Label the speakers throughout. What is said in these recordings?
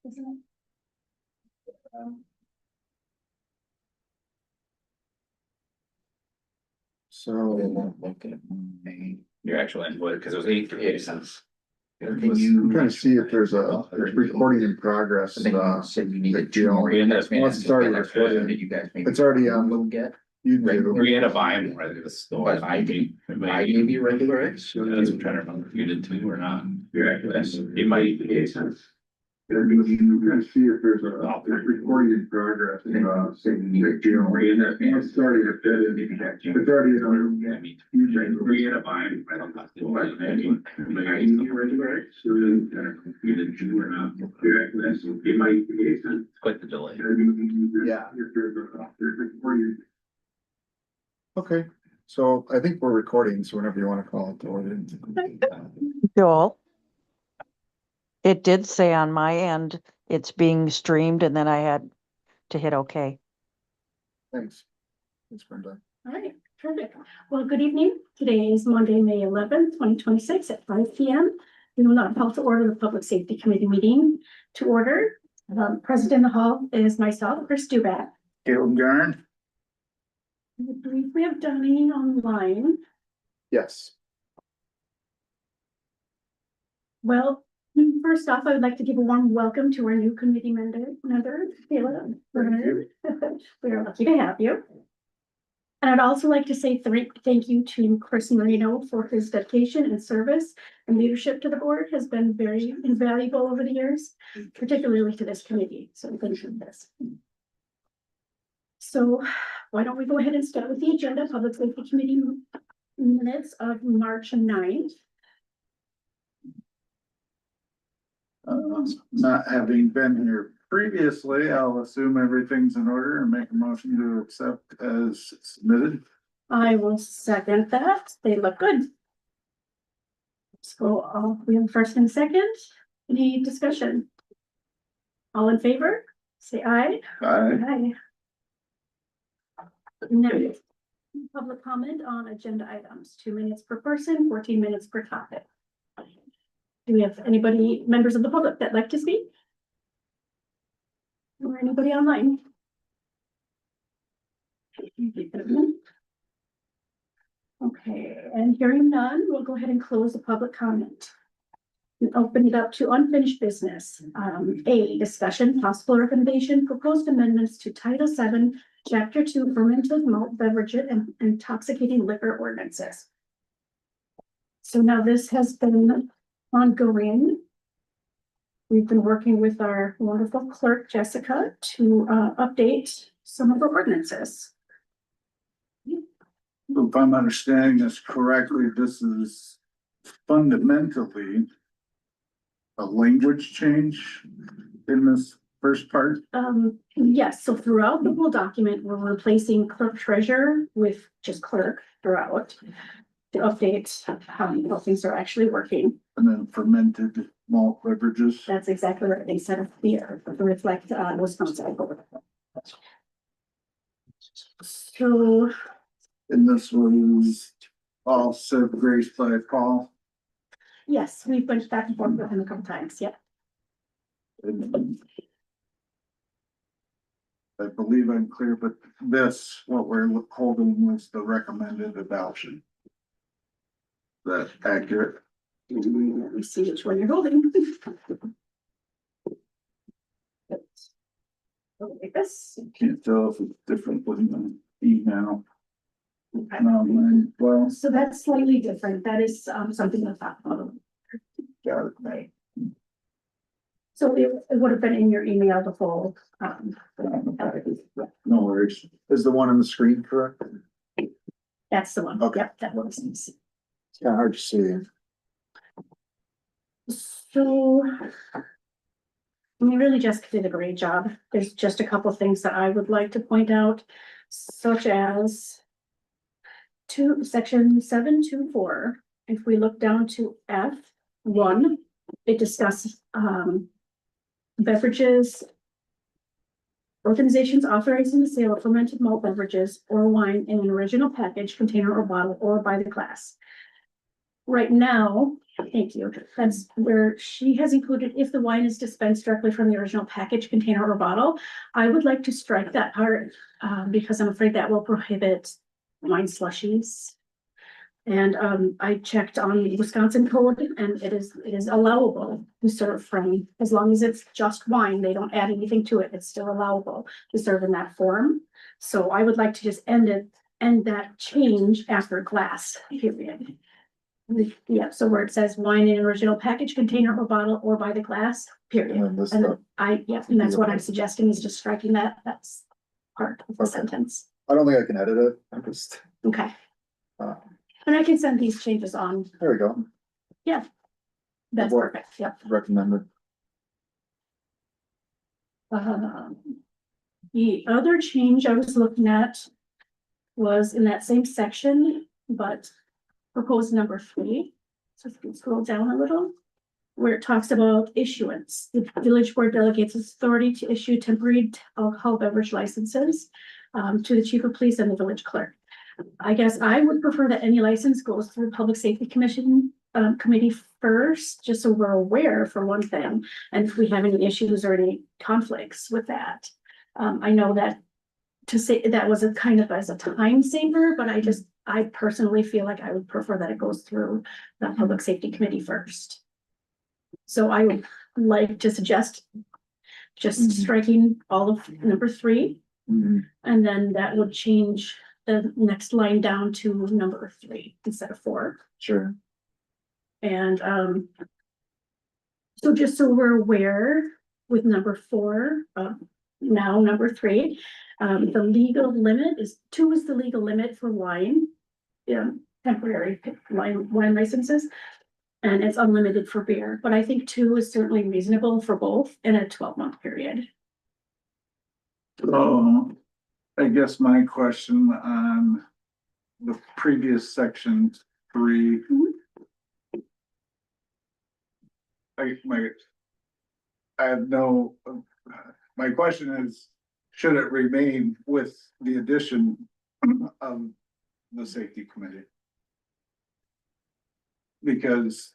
Speaker 1: isn't it?
Speaker 2: So
Speaker 3: Look at your actual invoice, because it was 83 cents.
Speaker 2: I'm trying to see if there's a recording in progress.
Speaker 3: I think you said you needed
Speaker 2: that you know,
Speaker 3: We ended up being-
Speaker 2: once it started recording,
Speaker 3: Did you guys make?
Speaker 2: it's already on
Speaker 3: We'll get.
Speaker 2: YouTube.
Speaker 3: We ended up buying more at the store.
Speaker 4: But I gave you regular eggs.
Speaker 3: I'm trying to remember if you did too or not. You're actually, it might be 8 cents.
Speaker 2: I'm trying to see if there's a recording in progress. It's starting to fit in. It's already on YouTube.
Speaker 3: We ended up buying right on that.
Speaker 4: I gave you regular eggs.
Speaker 3: You did too or not. It might be 8 cents. Quite the delay.
Speaker 2: Yeah. Okay, so I think we're recording, so whenever you want to call it to order.
Speaker 5: Joel. It did say on my end, it's being streamed and then I had to hit OK.
Speaker 2: Thanks. Thanks, Brenda.
Speaker 1: All right, perfect. Well, good evening. Today is Monday, May 11th, 2026 at 5 p.m. We will not call to order the Public Safety Committee meeting to order. Present in the hall is myself, Chris Duback.
Speaker 2: Caleb Garn?
Speaker 1: I believe we have Donnie online.
Speaker 2: Yes.
Speaker 1: Well, first off, I would like to give a warm welcome to our new committee member, Caleb. We are lucky to have you. And I'd also like to say thank you to Chris Marino for his dedication and service and leadership to the board has been very invaluable over the years, particularly to this committee. So thank you for this. So why don't we go ahead and start with the agenda, Public Safety Committee minutes of March 9th.
Speaker 6: Not having been here previously, I'll assume everything's in order and make a motion to accept as submitted.
Speaker 1: I will second that. They look good. So we have first and second. Any discussion? All in favor? Say aye. Aye. Next, public comment on agenda items, 2 minutes per person, 14 minutes per topic. Do we have anybody, members of the public that like to speak? Or anybody online? Okay, and hearing none, we'll go ahead and close the public comment. And open it up to unfinished business. A, discussion, possible recommendation, proposed amendments to Title VII, Chapter 2, fermented malt beverage and intoxicating liquor ordinances. So now this has been ongoing. We've been working with our wonderful clerk, Jessica, to update some of the ordinances.
Speaker 6: If I'm understanding this correctly, this is fundamentally a language change in this first part.
Speaker 1: Yes, so throughout the whole document, we're replacing clerk treasurer with just clerk throughout to update how things are actually working.
Speaker 6: And then fermented malt beverages.
Speaker 1: That's exactly right. They set up here to reflect Wisconsin. So
Speaker 6: And this was all said grace by Paul.
Speaker 1: yes, we've went back and forth with him a couple times. Yeah.
Speaker 6: And I believe I'm clear, but this, what we're holding was the recommended adoption. Is that accurate?
Speaker 1: Let me see which one you're holding. Like this.
Speaker 6: Can't tell if it's different than the email.
Speaker 1: Okay.
Speaker 6: Well,
Speaker 1: So that's slightly different. That is something that's not.
Speaker 6: got it.
Speaker 1: Right. So it would have been in your email, the full.
Speaker 6: No worries.
Speaker 2: Is the one on the screen correct?
Speaker 1: That's the one.
Speaker 2: Okay.
Speaker 1: Yep, that was.
Speaker 2: It's kind of hard to see.
Speaker 1: So. I mean, really Jessica did a great job. There's just a couple things that I would like to point out, such as. Section 724, if we look down to F1, it discusses beverages. Organizations authorizing the sale of fermented malt beverages or wine in an original package, container or bottle or by the glass. Right now, Thank you. That's where she has included if the wine is dispensed directly from the original package, container or bottle. I would like to strike that part, because I'm afraid that will prohibit wine slushies. And, I checked on the Wisconsin code and it is allowable to serve from, as long as it's just wine, they don't add anything to it, it's still allowable to serve in that form. So I would like to just end that change after glass, period. Yeah, so where it says wine in original package, container or bottle or by the glass, period.
Speaker 2: And then this
Speaker 1: And
Speaker 2: stuff.
Speaker 1: then and that's what I'm suggesting is just striking that's part of the
Speaker 2: Okay.
Speaker 1: sentence.
Speaker 2: I don't think I can edit it. I'm just,
Speaker 1: Okay,
Speaker 2: uh,
Speaker 1: and I can send these changes on.
Speaker 2: there we go.
Speaker 1: That's
Speaker 2: Work.
Speaker 1: perfect, yep.
Speaker 2: Recommended.
Speaker 1: The other change I was looking at was in that same section, but proposed number 3. So if you can scroll down a little, where it talks about issuance. The village board delegates its authority to issue temporary alcohol beverage licenses to the chief of police and the village clerk. I guess I would prefer that any license goes through the Public Safety Commission committee first, just so we're aware for one thing, and if we have any issues or any conflicts with that. I know that to say that was a kind of as a time saver, but I personally feel like I would prefer that it goes through the Public Safety Committee first. So I would like to suggest just striking all of number 3,
Speaker 2: Mhm.
Speaker 1: and then that would change the next line down to number 3 instead of 4.
Speaker 2: Sure.
Speaker 1: And, so just so we're aware with number 4, now number 3, the legal limit is 2 is the legal limit for wine. Temporary wine licenses. And it's unlimited for beer, but I think 2 is certainly reasonable for both in a 12-month period.
Speaker 6: So I guess my question on the previous section 3. I have no, my question is, should it remain with the addition of the safety committee? Because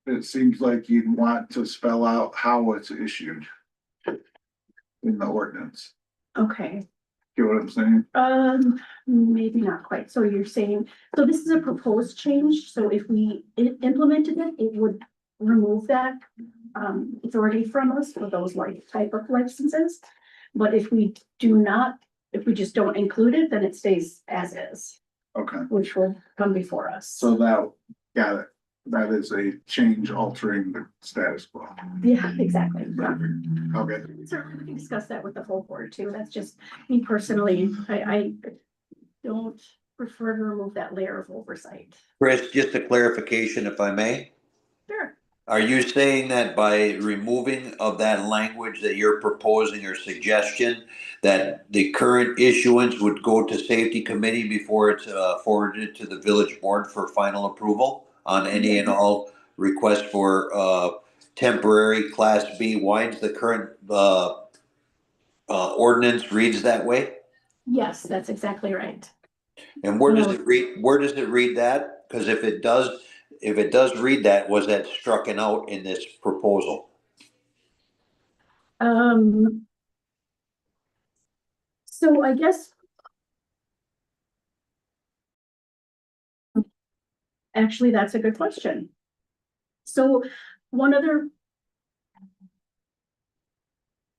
Speaker 6: it seems like you'd want to spell out how it's issued in the ordinance.
Speaker 1: Okay,
Speaker 6: Get what I'm saying?
Speaker 1: maybe not quite. So you're saying, so this is a proposed change, so if we implemented it, it would remove that authority from us for those type of licenses. But if we do not, if we just don't include it, then it stays as is,
Speaker 6: Okay,
Speaker 1: which will come before us.
Speaker 6: so that, got it. That is a change altering the status quo.
Speaker 1: Yeah, exactly.
Speaker 6: Okay,
Speaker 1: Certainly, we can discuss that with the whole board too. That's just me personally. I don't prefer to remove that layer of oversight.
Speaker 7: Chris, just a clarification, if I may.
Speaker 1: Sure.
Speaker 7: Are you saying that by removing of that language that you're proposing or suggestion, that the current issuance would go to safety committee before it's forwarded to the village board for final approval on any and all requests for temporary Class B wines? The current ordinance reads that way?
Speaker 1: Yes, that's exactly right.
Speaker 7: And where does it read, that? Because if it does read that, was that strucken out in this proposal?
Speaker 1: So I guess. Actually, that's a good question. So one other.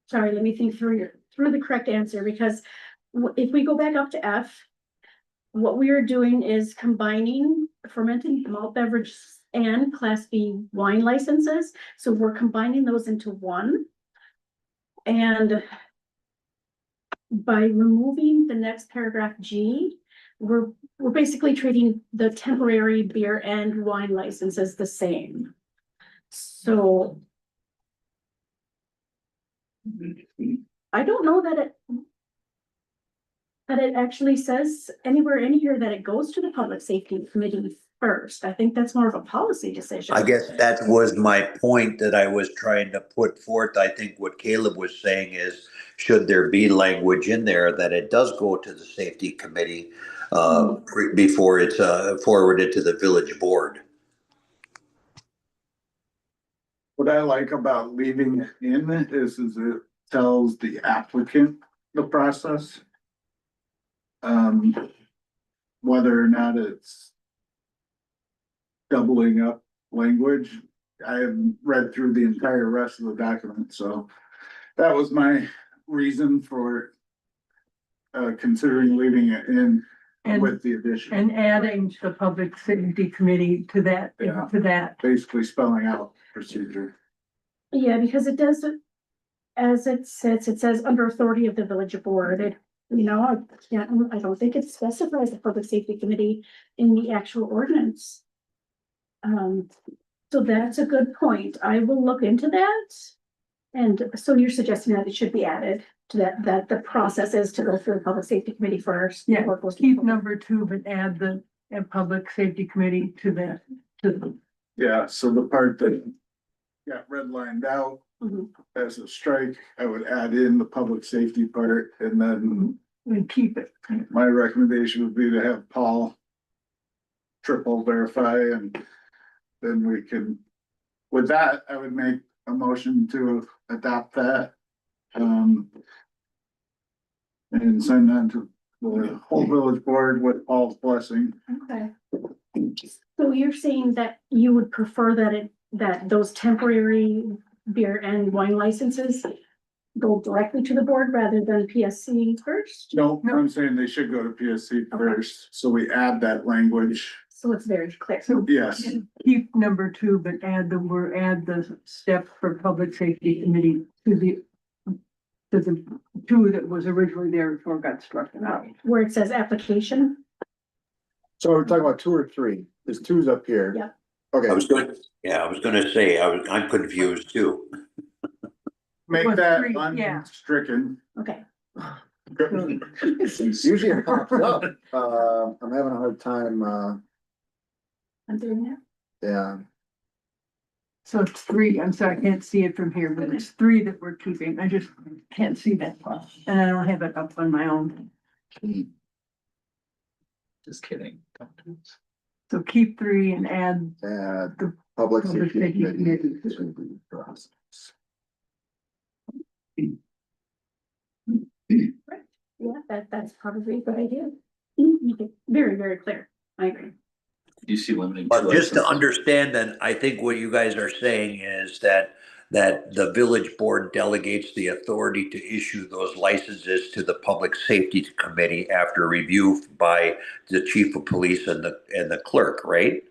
Speaker 1: Sorry, let me think through the correct answer, because if we go back up to F, what we are doing is combining fermented malt beverages and Class B wine licenses. So we're combining those into one. And by removing the next paragraph G, we're basically treating the temporary beer and wine licenses the same. So I don't know that it actually says anywhere in here that it goes to the Public Safety Committee first. I think that's more of a policy decision.
Speaker 7: I guess that was my point that I was trying to put forth. I think what Caleb was saying is, should there be language in there that it does go to the safety committee before it's forwarded to the village board?
Speaker 6: What I like about leaving it in is it tells the applicant the process. Whether or not it's doubling up language, I haven't read through the entire rest of the document, so that was my reason for considering leaving it in
Speaker 8: And,
Speaker 6: with the addition,
Speaker 8: and adding the public safety committee to that,
Speaker 6: Yeah.
Speaker 8: to that.
Speaker 6: basically spelling out procedure.
Speaker 1: Yeah, because it does, as it says under authority of the village board, it, I don't think it specifies the public safety committee in the actual ordinance. So that's a good point. I will look into that. And so you're suggesting that it should be added to that the process is to go through the public safety committee first.
Speaker 8: Yeah,
Speaker 1: before it goes to
Speaker 8: keep
Speaker 1: the-
Speaker 8: number 2, but add the public safety committee to that, to the.
Speaker 6: Yeah, so the part that got redlined out
Speaker 1: Mhm.
Speaker 6: as a strike, I would add in the public safety part, and then
Speaker 8: And keep it.
Speaker 6: my recommendation would be to have Paul triple verify, and then we can, with that, I would make a motion to adopt that. And send that to the whole village board with Paul's blessing.
Speaker 1: Okay. So you're saying that you would prefer that those temporary beer and wine licenses go directly to the board rather than PSC first?
Speaker 6: No,
Speaker 8: No.
Speaker 6: I'm saying they should go to PSC first, so we add that language.
Speaker 1: So it's very clear.
Speaker 8: So
Speaker 6: Yes,
Speaker 8: keep number 2, but add the step for public safety committee to the 2 that was originally there before it got struck out.
Speaker 1: Where it says application,
Speaker 2: So we're talking about 2 or 3, there's 2's up here.
Speaker 1: Yeah.
Speaker 2: Okay,
Speaker 7: I was gonna say, I'm confused too.
Speaker 6: make
Speaker 8: Was
Speaker 6: that
Speaker 8: 3, yeah.
Speaker 6: unstricken.
Speaker 1: okay.
Speaker 2: usually it pops up, I'm having a hard time,
Speaker 1: I'm doing that.
Speaker 2: yeah,
Speaker 8: So it's 3, I'm sorry, I can't see it from here, but it's 3 that we're keeping. I just can't see that. And I don't have it up on my own.
Speaker 4: Just kidding.
Speaker 8: So keep 3 and add
Speaker 2: the public
Speaker 8: Public
Speaker 2: safety
Speaker 8: safety
Speaker 2: committee
Speaker 8: committee.
Speaker 2: to the process.
Speaker 1: Yeah, that's probably a good idea. Make it very, very clear. I agree.
Speaker 4: Do you see limiting?
Speaker 7: But
Speaker 4: to
Speaker 7: just to
Speaker 4: licenses?
Speaker 7: understand that, I think what you guys are saying is that the village board delegates the authority to issue those licenses to the public safety committee after review by the chief of police and the clerk, right?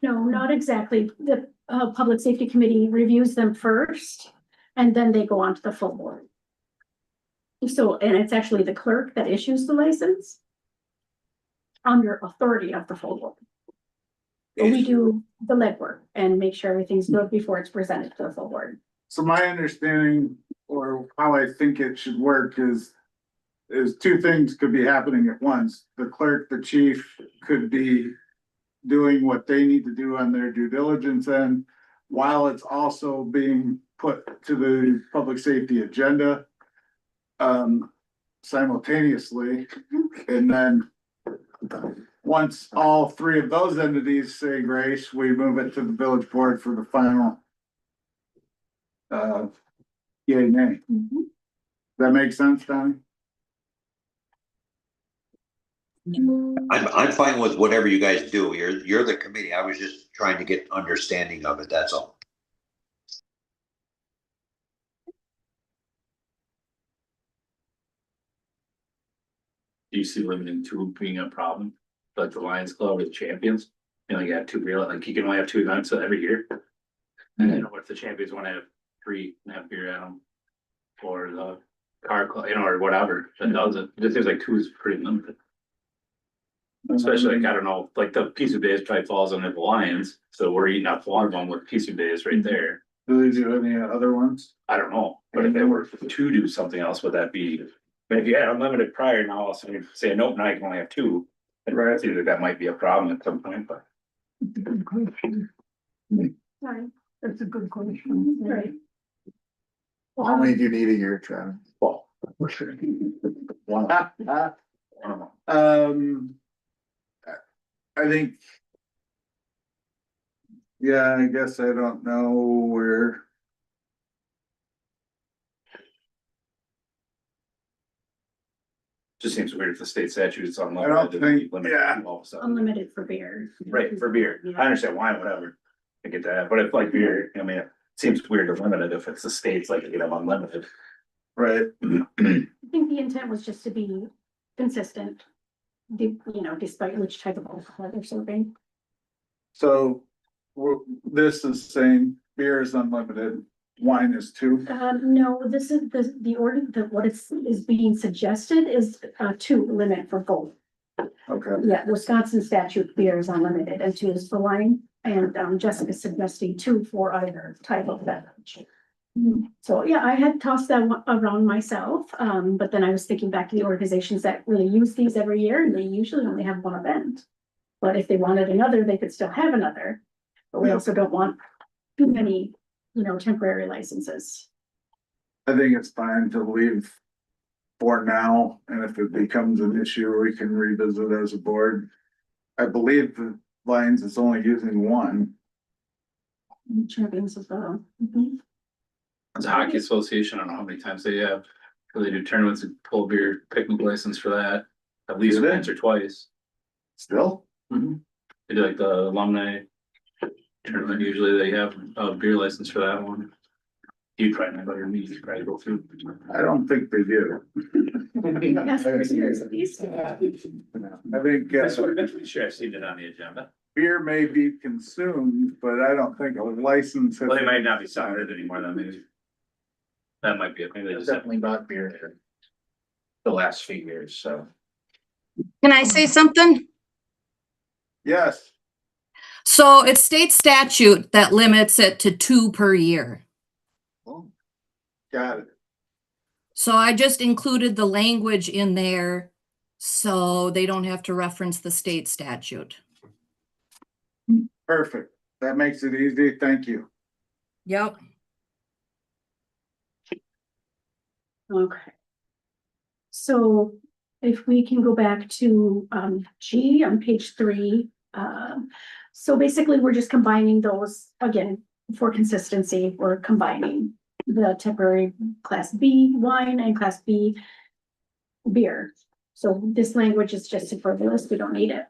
Speaker 1: No, not exactly. The public safety committee reviews them first and then they go on to the full board. So, and it's actually the clerk that issues the license under authority of the full board. But we do the legwork and make sure everything's good before it's presented to the full board.
Speaker 6: So my understanding, or how I think it should work is 2 things could be happening at once. The clerk, the chief could be doing what they need to do on their due diligence end, while it's also being put to the public safety agenda simultaneously. And then once all 3 of those entities say grace, we move it to the village board for the final yay, nay. That makes sense, Donnie?
Speaker 7: I'm fine with whatever you guys do. You're the committee. I was just trying to get understanding of it, that's all.
Speaker 4: Do you see limiting 2 being a problem? Like the Lions Club or the Champions? You know, you have 2 real, like you can only have 2 events every year. And then if the Champions want to have 3 and have beer at them. Or the car club, or whatever, that does it. It just seems like 2 is pretty limited. Especially like, I don't know, like the Piece of Days probably falls under the Lions, so we're eating up one of them with Piece of Days right there.
Speaker 6: Do they do any other ones?
Speaker 4: I don't know, but if they were to do something else, would that be? But if you had unlimited prior, now all of a sudden you say, nope, now you can only have 2. I'd see that might be a problem at some point, but.
Speaker 8: That's a good question.
Speaker 1: Sorry.
Speaker 8: That's a good question.
Speaker 1: Right.
Speaker 2: How many do you need a year, Travis?
Speaker 4: Well,
Speaker 2: For sure.
Speaker 6: I think Yeah, I guess I don't know where.
Speaker 4: Just seems weird if the state statute is on.
Speaker 6: I don't think- yeah.
Speaker 1: Unlimited for beer.
Speaker 4: Right, for beer.
Speaker 1: Yeah.
Speaker 4: I understand why, whatever. I get that, but if like beer, I mean, it seems weird to limit it if it's the states like, you know, unlimited.
Speaker 6: Right,
Speaker 1: I think the intent was just to be consistent. Despite which type of alcohol they're serving.
Speaker 6: so this is saying beer is unlimited, wine is too.
Speaker 1: No, this is the order, what is being suggested is to limit for both.
Speaker 6: Okay,
Speaker 1: Yeah, Wisconsin statute beer is unlimited and 2 is for wine, and Jessica's suggesting 2 for either type of beverage. So, yeah, I had tossed that one around myself, but then I was thinking back to the organizations that really use these every year, and they usually only have one event. But if they wanted another, they could still have another, but we also don't want too many, temporary licenses.
Speaker 6: I think it's fine to leave for now, and if it becomes an issue, we can revisit as a board. I believe the Lions is only using one.
Speaker 1: Champions as well. Mhm.
Speaker 4: The hockey association, I don't know how many times they have, they do tournaments and pull beer picnic license for that, at least
Speaker 6: Do they?
Speaker 4: once or twice.
Speaker 6: Still?
Speaker 4: They do like the alumni tournament, usually they have a beer license for that one. You probably know your meetings, probably go through.
Speaker 6: I don't think they do.
Speaker 1: Yes, there's beers at least.
Speaker 6: I think
Speaker 4: That's what, I'm pretty sure I've seen it on the agenda.
Speaker 6: beer may be consumed, but I don't think a license. has-
Speaker 4: Well, they might not be selling it anymore, then maybe. That might be it, maybe they
Speaker 2: There's
Speaker 4: just.
Speaker 2: definitely not beer the last few years, so.
Speaker 9: Can I say something?
Speaker 6: Yes,
Speaker 9: So it's state statute that limits it to 2 per year.
Speaker 6: got it.
Speaker 9: So I just included the language in there so they don't have to reference the state statute.
Speaker 6: Perfect. That makes it easy. Thank you.
Speaker 9: Yep.
Speaker 1: Okay. So if we can go back to G on page 3. So basically, we're just combining those again for consistency. We're combining the temporary class B wine and class B beer. So this language is just superfluous. We don't need it.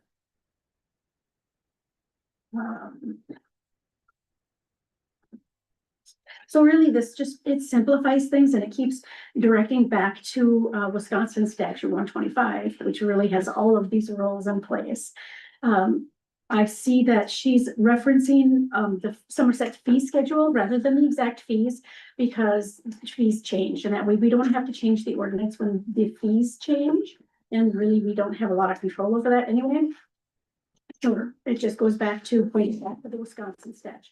Speaker 1: So really, it simplifies things and it keeps directing back to Wisconsin statute 125, which really has all of these rules in place. I see that she's referencing the Somerset fee schedule rather than the exact fees because fees change, and that way we don't have to change the ordinance when the fees change. And really, we don't have a lot of control over that anyway. Sure, it just goes back to pointing back to the Wisconsin statute.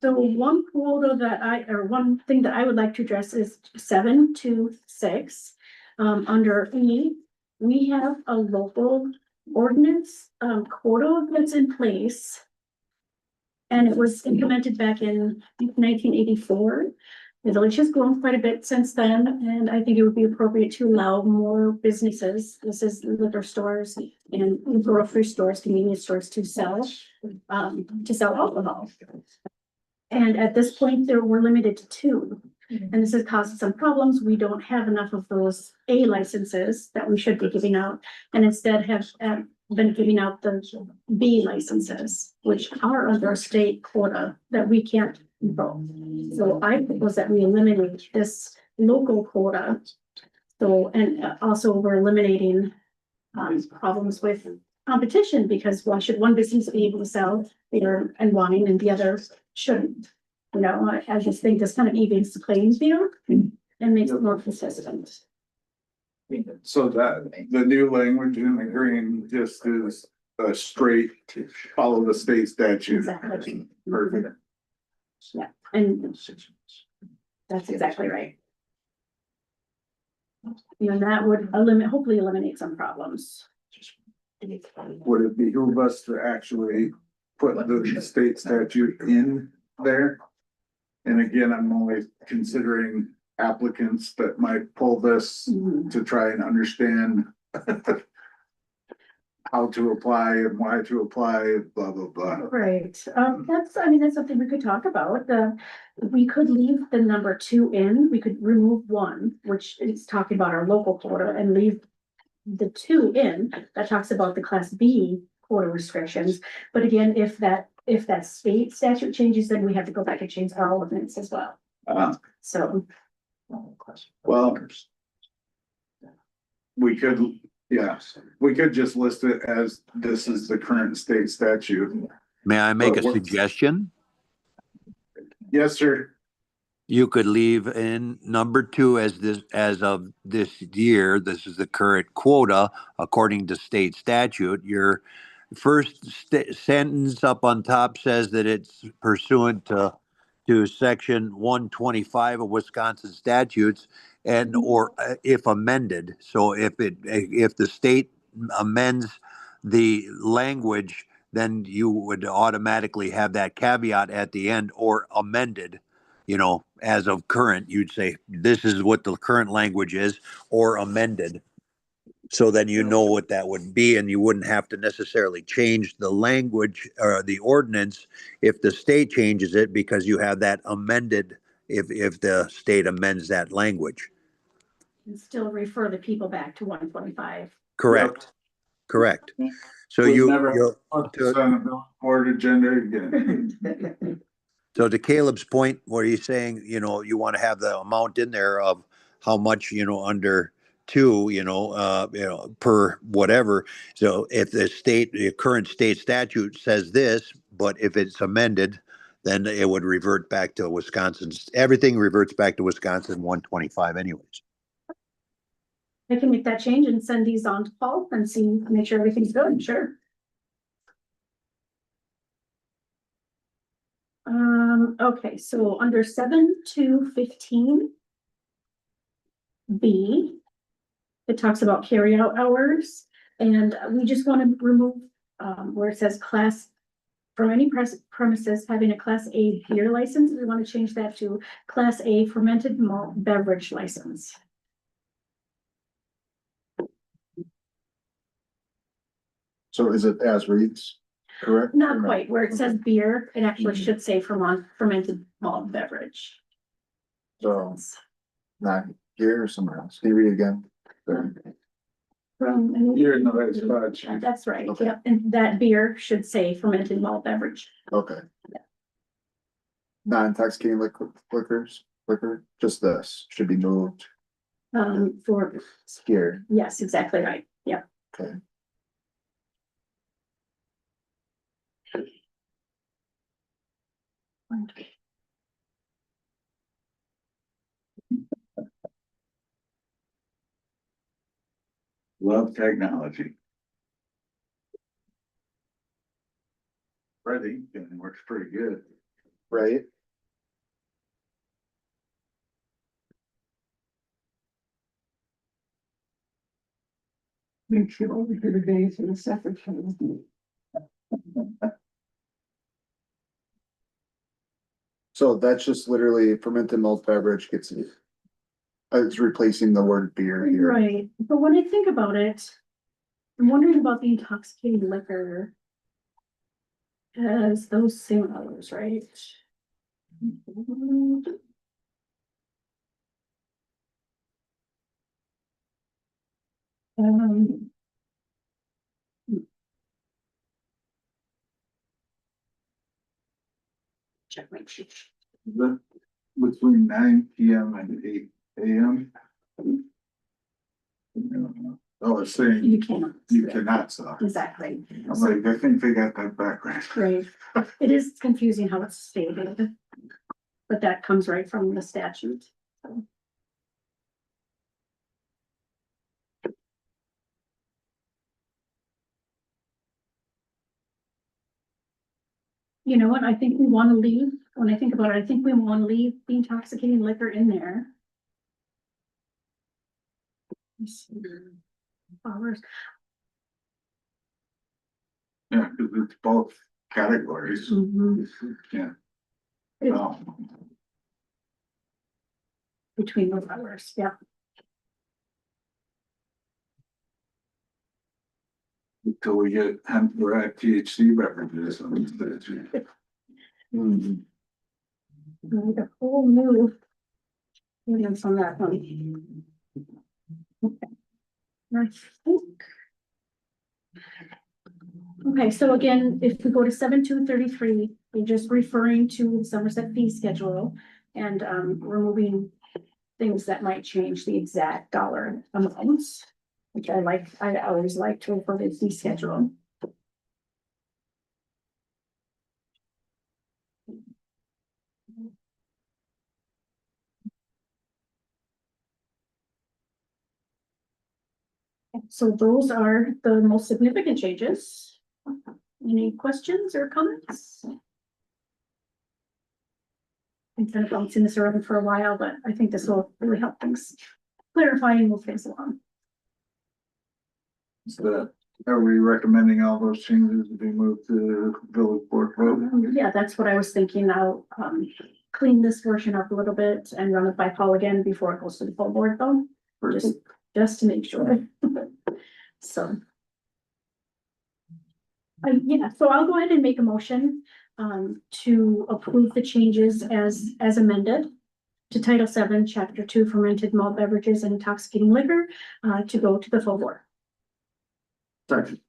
Speaker 1: So one one thing that I would like to address is 726. Under E, we have a local ordinance quota that's in place. And it was implemented back in 1984. The village has grown quite a bit since then, and I think it would be appropriate to allow more businesses, this is liquor stores and grocery stores, convenience stores to sell alcohol. And at this point, we're limited to 2. And this has caused some problems. We don't have enough of those A licenses that we should be giving out, and instead have been giving out the B licenses, which are under a state quota that we can't control. So I propose that we eliminate this local quota. So, and also we're eliminating problems with competition, because why should one business be able to sell beer and wine and the other shouldn't? I just think this kind of evens the playing field and makes it more consistent.
Speaker 6: So that the new language in the green just is a straight follow the state statute.
Speaker 1: Exactly.
Speaker 6: Perfect.
Speaker 1: Yeah, and that's exactly right. And that would hopefully eliminate some problems.
Speaker 6: Would it behoove us to actually put the state statute in there? And again, I'm only considering applicants that might pull this
Speaker 1: Mhm.
Speaker 6: to try and understand how to apply and why to apply, blah, blah, blah.
Speaker 1: Right, I mean, that's something we could talk about, we could leave the number 2 in, we could remove 1, which is talking about our local quota, and leave the 2 in, that talks about the class B quota restrictions, but again, if that state statute changes, then we have to go back and change our ordinance as well, so.
Speaker 6: Well, we could, yeah, we could just list it as this is the current state statute.
Speaker 7: May I make a
Speaker 6: What-
Speaker 7: suggestion?
Speaker 6: Yes, sir.
Speaker 7: You could leave in number 2 as of this year, this is the current quota according to state statute. Your first sentence up on top says that it's pursuant to section 125 of Wisconsin statutes and or if amended. So if the state amends the language, then you would automatically have that caveat at the end or amended. As of current, you'd say, this is what the current language is, or amended. So then you know what that would be, and you wouldn't have to necessarily change the language or the ordinance if the state changes it, because you have that amended if the state amends that language.
Speaker 1: And still refer the people back to 125.
Speaker 7: Correct. Correct. So
Speaker 6: We've
Speaker 7: you,
Speaker 6: never put this on the board agenda again.
Speaker 7: so to Caleb's point, where he's saying, you want to have the amount in there of how much, under 2, per whatever. So if the current state statute says this, but if it's amended, then it would revert back to Wisconsin's, everything reverts back to Wisconsin 125 anyways.
Speaker 1: I can make that change and send these on to Paul and make sure everything's good, sure. Okay, so under 7-15 B, it talks about carry out hours, and we just want to remove, where it says class, from any premises having a class A beer license, we want to change that to class A fermented malt beverage license.
Speaker 2: So is it as reads, correct?
Speaker 1: Not quite, where it says beer, it actually should say fermented malt beverage.
Speaker 2: So, not here or somewhere else. Can you read again?
Speaker 1: From.
Speaker 6: You're in the right spot, Chief.
Speaker 1: That's right,
Speaker 2: Okay.
Speaker 1: yep, and that beer should say fermented malt beverage.
Speaker 2: Okay. Non-intoxicating liquor, just this should be moved
Speaker 1: For,
Speaker 2: here.
Speaker 1: yes, exactly right, yep.
Speaker 2: Okay.
Speaker 6: Love technology. Ready, and it works pretty good.
Speaker 2: Right?
Speaker 8: Make sure over here today for the secretary.
Speaker 2: So that's just literally fermented malt beverage gets it. It's replacing the word beer here.
Speaker 1: Right, but when I think about it, I'm wondering about the intoxicating liquor. As those same others, right? Um. Check my sheet.
Speaker 6: Between 9 PM and 8 AM. Oh, it's saying
Speaker 1: You cannot.
Speaker 6: you cannot sell.
Speaker 1: Exactly.
Speaker 6: I'm like, I think they got that backwards.
Speaker 1: Right, it is confusing how it's stated. But that comes right from the statute. So. You know what, I think we want to leave, when I think about it, I think we want to leave the intoxicating liquor in there. Let's see. Hours.
Speaker 6: Yeah, because it's both categories.
Speaker 1: Mhm.
Speaker 6: Yeah.
Speaker 1: It's
Speaker 6: Oh,
Speaker 1: between those hours, yeah.
Speaker 6: Until we get hemp derived THC beverages on these statutes.
Speaker 1: Need a whole new. Units on that one. Okay. I think. Okay, so again, if we go to 7.2.33, we're just referring to the Somerset fee schedule and removing things that might change the exact dollar amounts, which I always like to refer to the fee schedule. So those are the most significant changes. Any questions or comments? I've been bouncing this around for a while, but I think this will really help things clarify and move things along.
Speaker 6: So are we recommending all those changes to be moved to village board vote?
Speaker 1: Yeah, that's what I was thinking. I'll clean this version up a little bit and run it by Paul again before it goes to the full board though, just to make sure. So. Yeah, so I'll go ahead and make a motion to approve the changes as amended to Title VII, Chapter 2, fermented malt beverages and intoxicating liquor to go to the full board.
Speaker 6: Second.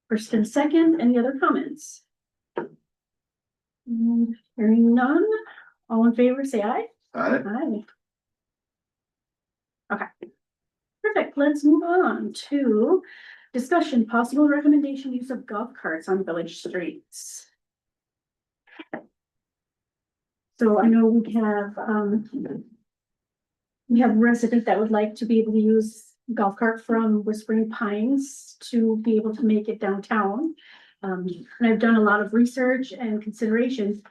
Speaker 1: First and second, any other comments? Hearing none, all in favor, say aye.
Speaker 6: Aye.
Speaker 1: Aye. Okay. Perfect, let's move on to discussion, possible recommendation use of golf carts on village streets. So I know we have a resident that would like to be able to use golf cart from Whispering Pines to be able to make it downtown. And I've done a lot of research and considerations.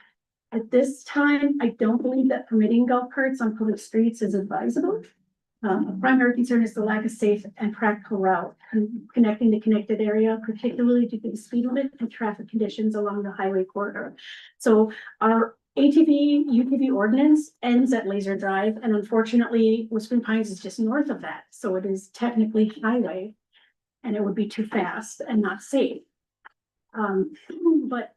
Speaker 1: At this time, I don't believe that permitting golf carts on public streets is advisable. A primary concern is the lack of safe and practical route connecting the connected area, particularly due to the speed limit and traffic conditions along the highway corridor. So our ATV, UTV ordinance ends at Laser Drive, and unfortunately, Whispering Pines is just north of that. So it is technically highway, and it would be too fast and not safe. But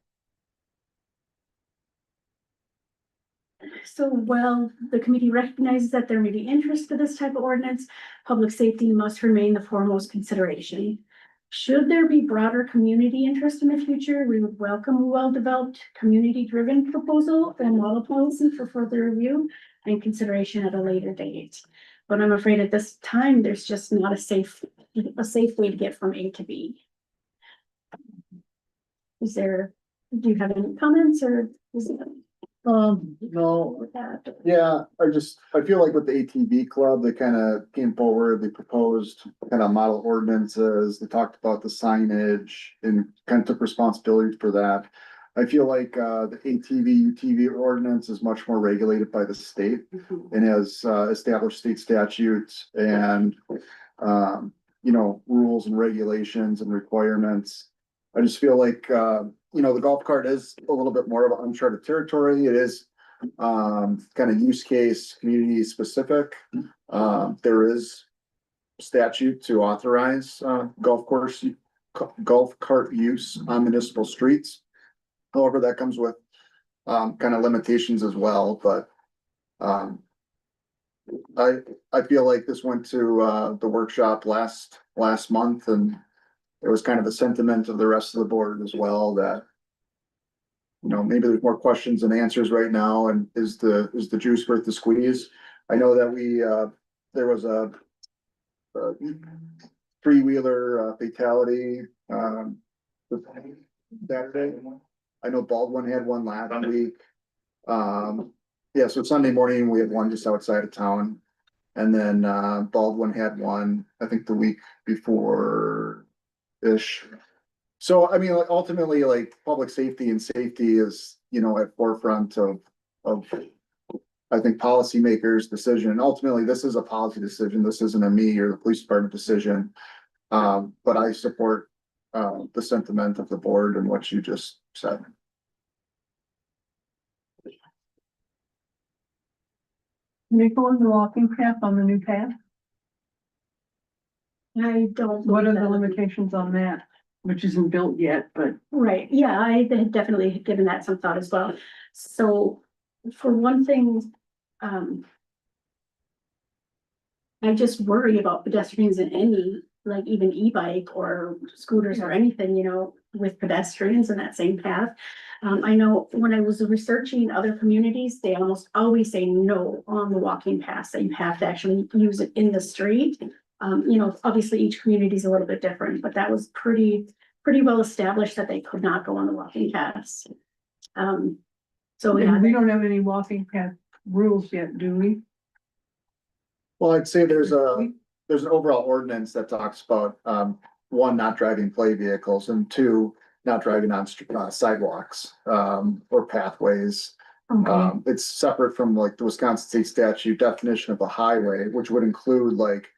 Speaker 1: so while the committee recognizes that there may be interest to this type of ordinance, public safety must remain the foremost consideration. Should there be broader community interest in the future, we would welcome a well-developed, community-driven proposal and model policy for further review and consideration at a later date. But I'm afraid at this time, there's just not a safe way to get from A to B. Do you have any comments or is it?
Speaker 2: No, yeah, I feel like with the ATV club, they kind of came forward, they proposed kind of model ordinances, they talked about the signage and kind of took responsibility for that. I feel like the ATV, UTV ordinance is much more regulated by the state and has established state statutes and rules and regulations and requirements. I just feel like the golf cart is a little bit more of uncharted territory. It is kind of use case, community specific. There is statute to authorize golf cart use on municipal streets. However, that comes with kind of limitations as well, but I feel like this went to the workshop last month, and it was kind of a sentiment of the rest of the board as well that maybe there's more questions than answers right now, and is the juice worth the squeeze? I know that there was a three-wheeler fatality Saturday. I know Baldwin had one last week. So Sunday morning we had one just outside of town, and then Baldwin had one I think the week before ish. So I mean, ultimately, public safety and safety is at forefront of I think policymakers' decision. Ultimately, this is a policy decision. This isn't a me or the police department decision. But I support the sentiment of the board and what you just said.
Speaker 8: Nickel and the walking path on the new path.
Speaker 1: I don't.
Speaker 8: What are
Speaker 1: believe
Speaker 8: the
Speaker 1: that-
Speaker 8: limitations on that? Which isn't built yet, but
Speaker 1: Right, yeah, I had definitely given that some thought as well. So for one thing, I just worry about pedestrians in any, like even e-bike or scooters or anything, you know, with pedestrians in that same path. I know when I was researching other communities, they almost always say no on the walking paths, that you have to actually use it in the street. You know, obviously each community is a little bit different, but that was pretty well established that they could not go on the walking paths. So yeah,
Speaker 8: and we don't have any walking path rules yet, do we?
Speaker 2: Well, I'd say there's an overall ordinance that talks about, one, not driving play vehicles, and two, not driving on sidewalks, or pathways.
Speaker 8: Okay,
Speaker 2: It's separate from like the Wisconsin State statute definition of a highway, which would include like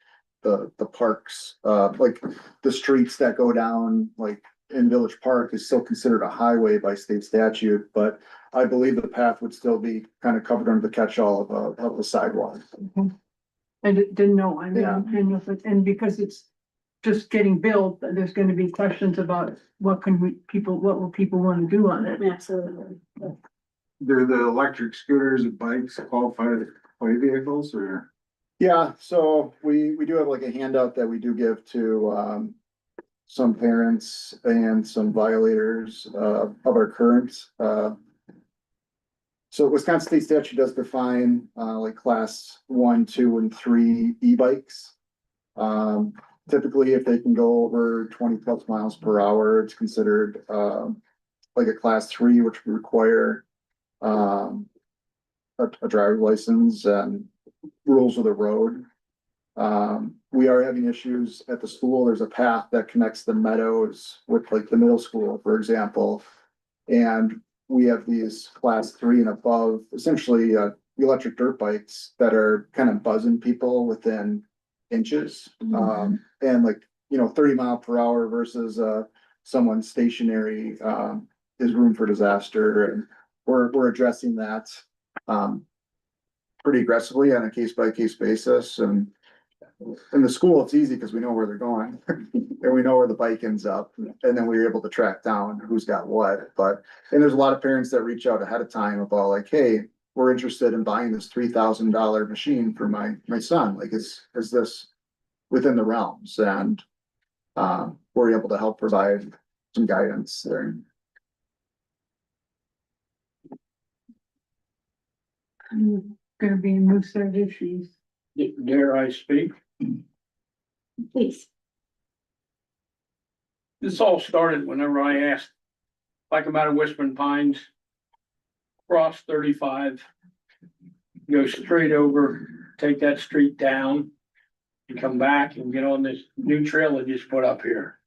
Speaker 2: the parks, like the streets that go down, like in Village Park is still considered a highway by state statute, but I believe the path would still be kind of covered under the catch-all of the sidewalk.
Speaker 8: I didn't know, I mean,
Speaker 2: Yeah.
Speaker 8: and if it, and because it's just getting built, there's gonna be questions about what will people wanna do on it?
Speaker 1: absolutely.
Speaker 6: Do the electric scooters and bikes qualify as play vehicles or?
Speaker 2: Yeah, so we do have like a handout that we do give to some parents and some violators of our current. So Wisconsin State statute does define like class 1, 2, and 3 e-bikes. Typically, if they can go over 20+ miles per hour, it's considered like a class 3, which would require a driver's license and rules of the road. We are having issues at the school. There's a path that connects the meadows with like the middle school, for example. And we have these class 3 and above, essentially, electric dirt bikes that are kind of buzzing people within inches. And like, 30 mph versus someone stationary is room for disaster. And we're addressing that pretty aggressively on a case-by-case basis. And in the school, it's easy because we know where they're going and we know where the bike ends up. And then we're able to track down who's got what. And there's a lot of parents that reach out ahead of time about like, hey, we're interested in buying this $3,000 machine for my son. Like, is this within the realms? And we're able to help provide some guidance there.
Speaker 8: Gonna be a new set of issues.
Speaker 10: Dare I speak?
Speaker 1: Please.
Speaker 10: This all started whenever I asked, if I come out of Whispering Pines, cross 35, go straight over, take that street down, and come back and get on this new trail that just put up here.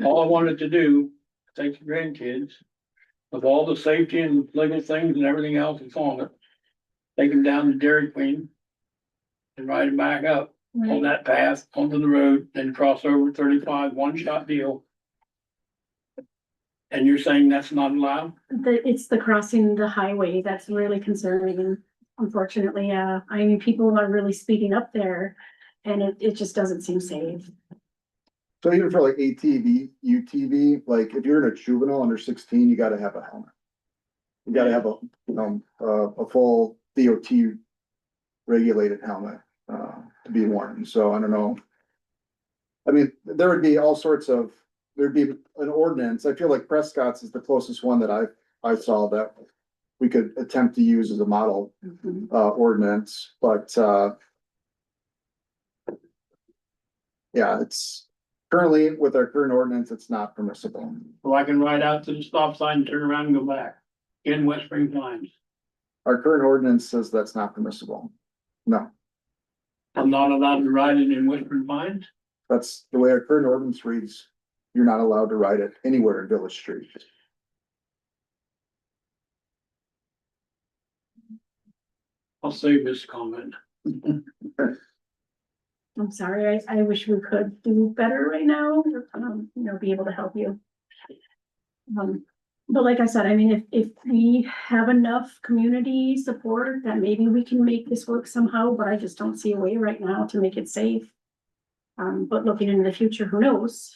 Speaker 10: All I wanted to do, take the grandkids, with all the safety and legal things and everything else that's on it, take them down to Dairy Queen and ride them back up on that path onto the road, then cross over 35, one-shot deal. And you're saying that's not allowed?
Speaker 1: It's the crossing the highway that's really concerning, unfortunately, I mean, people are really speeding up there. And it just doesn't seem safe.
Speaker 2: So even for like ATV, UTV, like if you're in a juvenile under 16, you gotta have a helmet. You gotta have a full DOT regulated helmet to be worn. So I don't know. I mean, there would be all sorts of, there'd be an ordinance. I feel like Prescott's is the closest one that I saw that we could attempt to use as a model ordinance, but yeah, it's currently with our current ordinance, it's not permissible.
Speaker 10: So I can ride out to the stop sign, turn around and go back in Whispering Pines.
Speaker 2: Our current ordinance says that's not permissible. No,
Speaker 10: I'm not allowed to ride it in Whispering Pines?
Speaker 2: that's the way our current ordinance reads. You're not allowed to ride it anywhere in Village Street.
Speaker 10: I'll save this comment.
Speaker 1: I'm sorry, I wish we could do better right now, be able to help you. But like I said, I mean, if we have enough community support, then maybe we can make this work somehow, but I just don't see a way right now to make it safe. But looking into the future, who knows?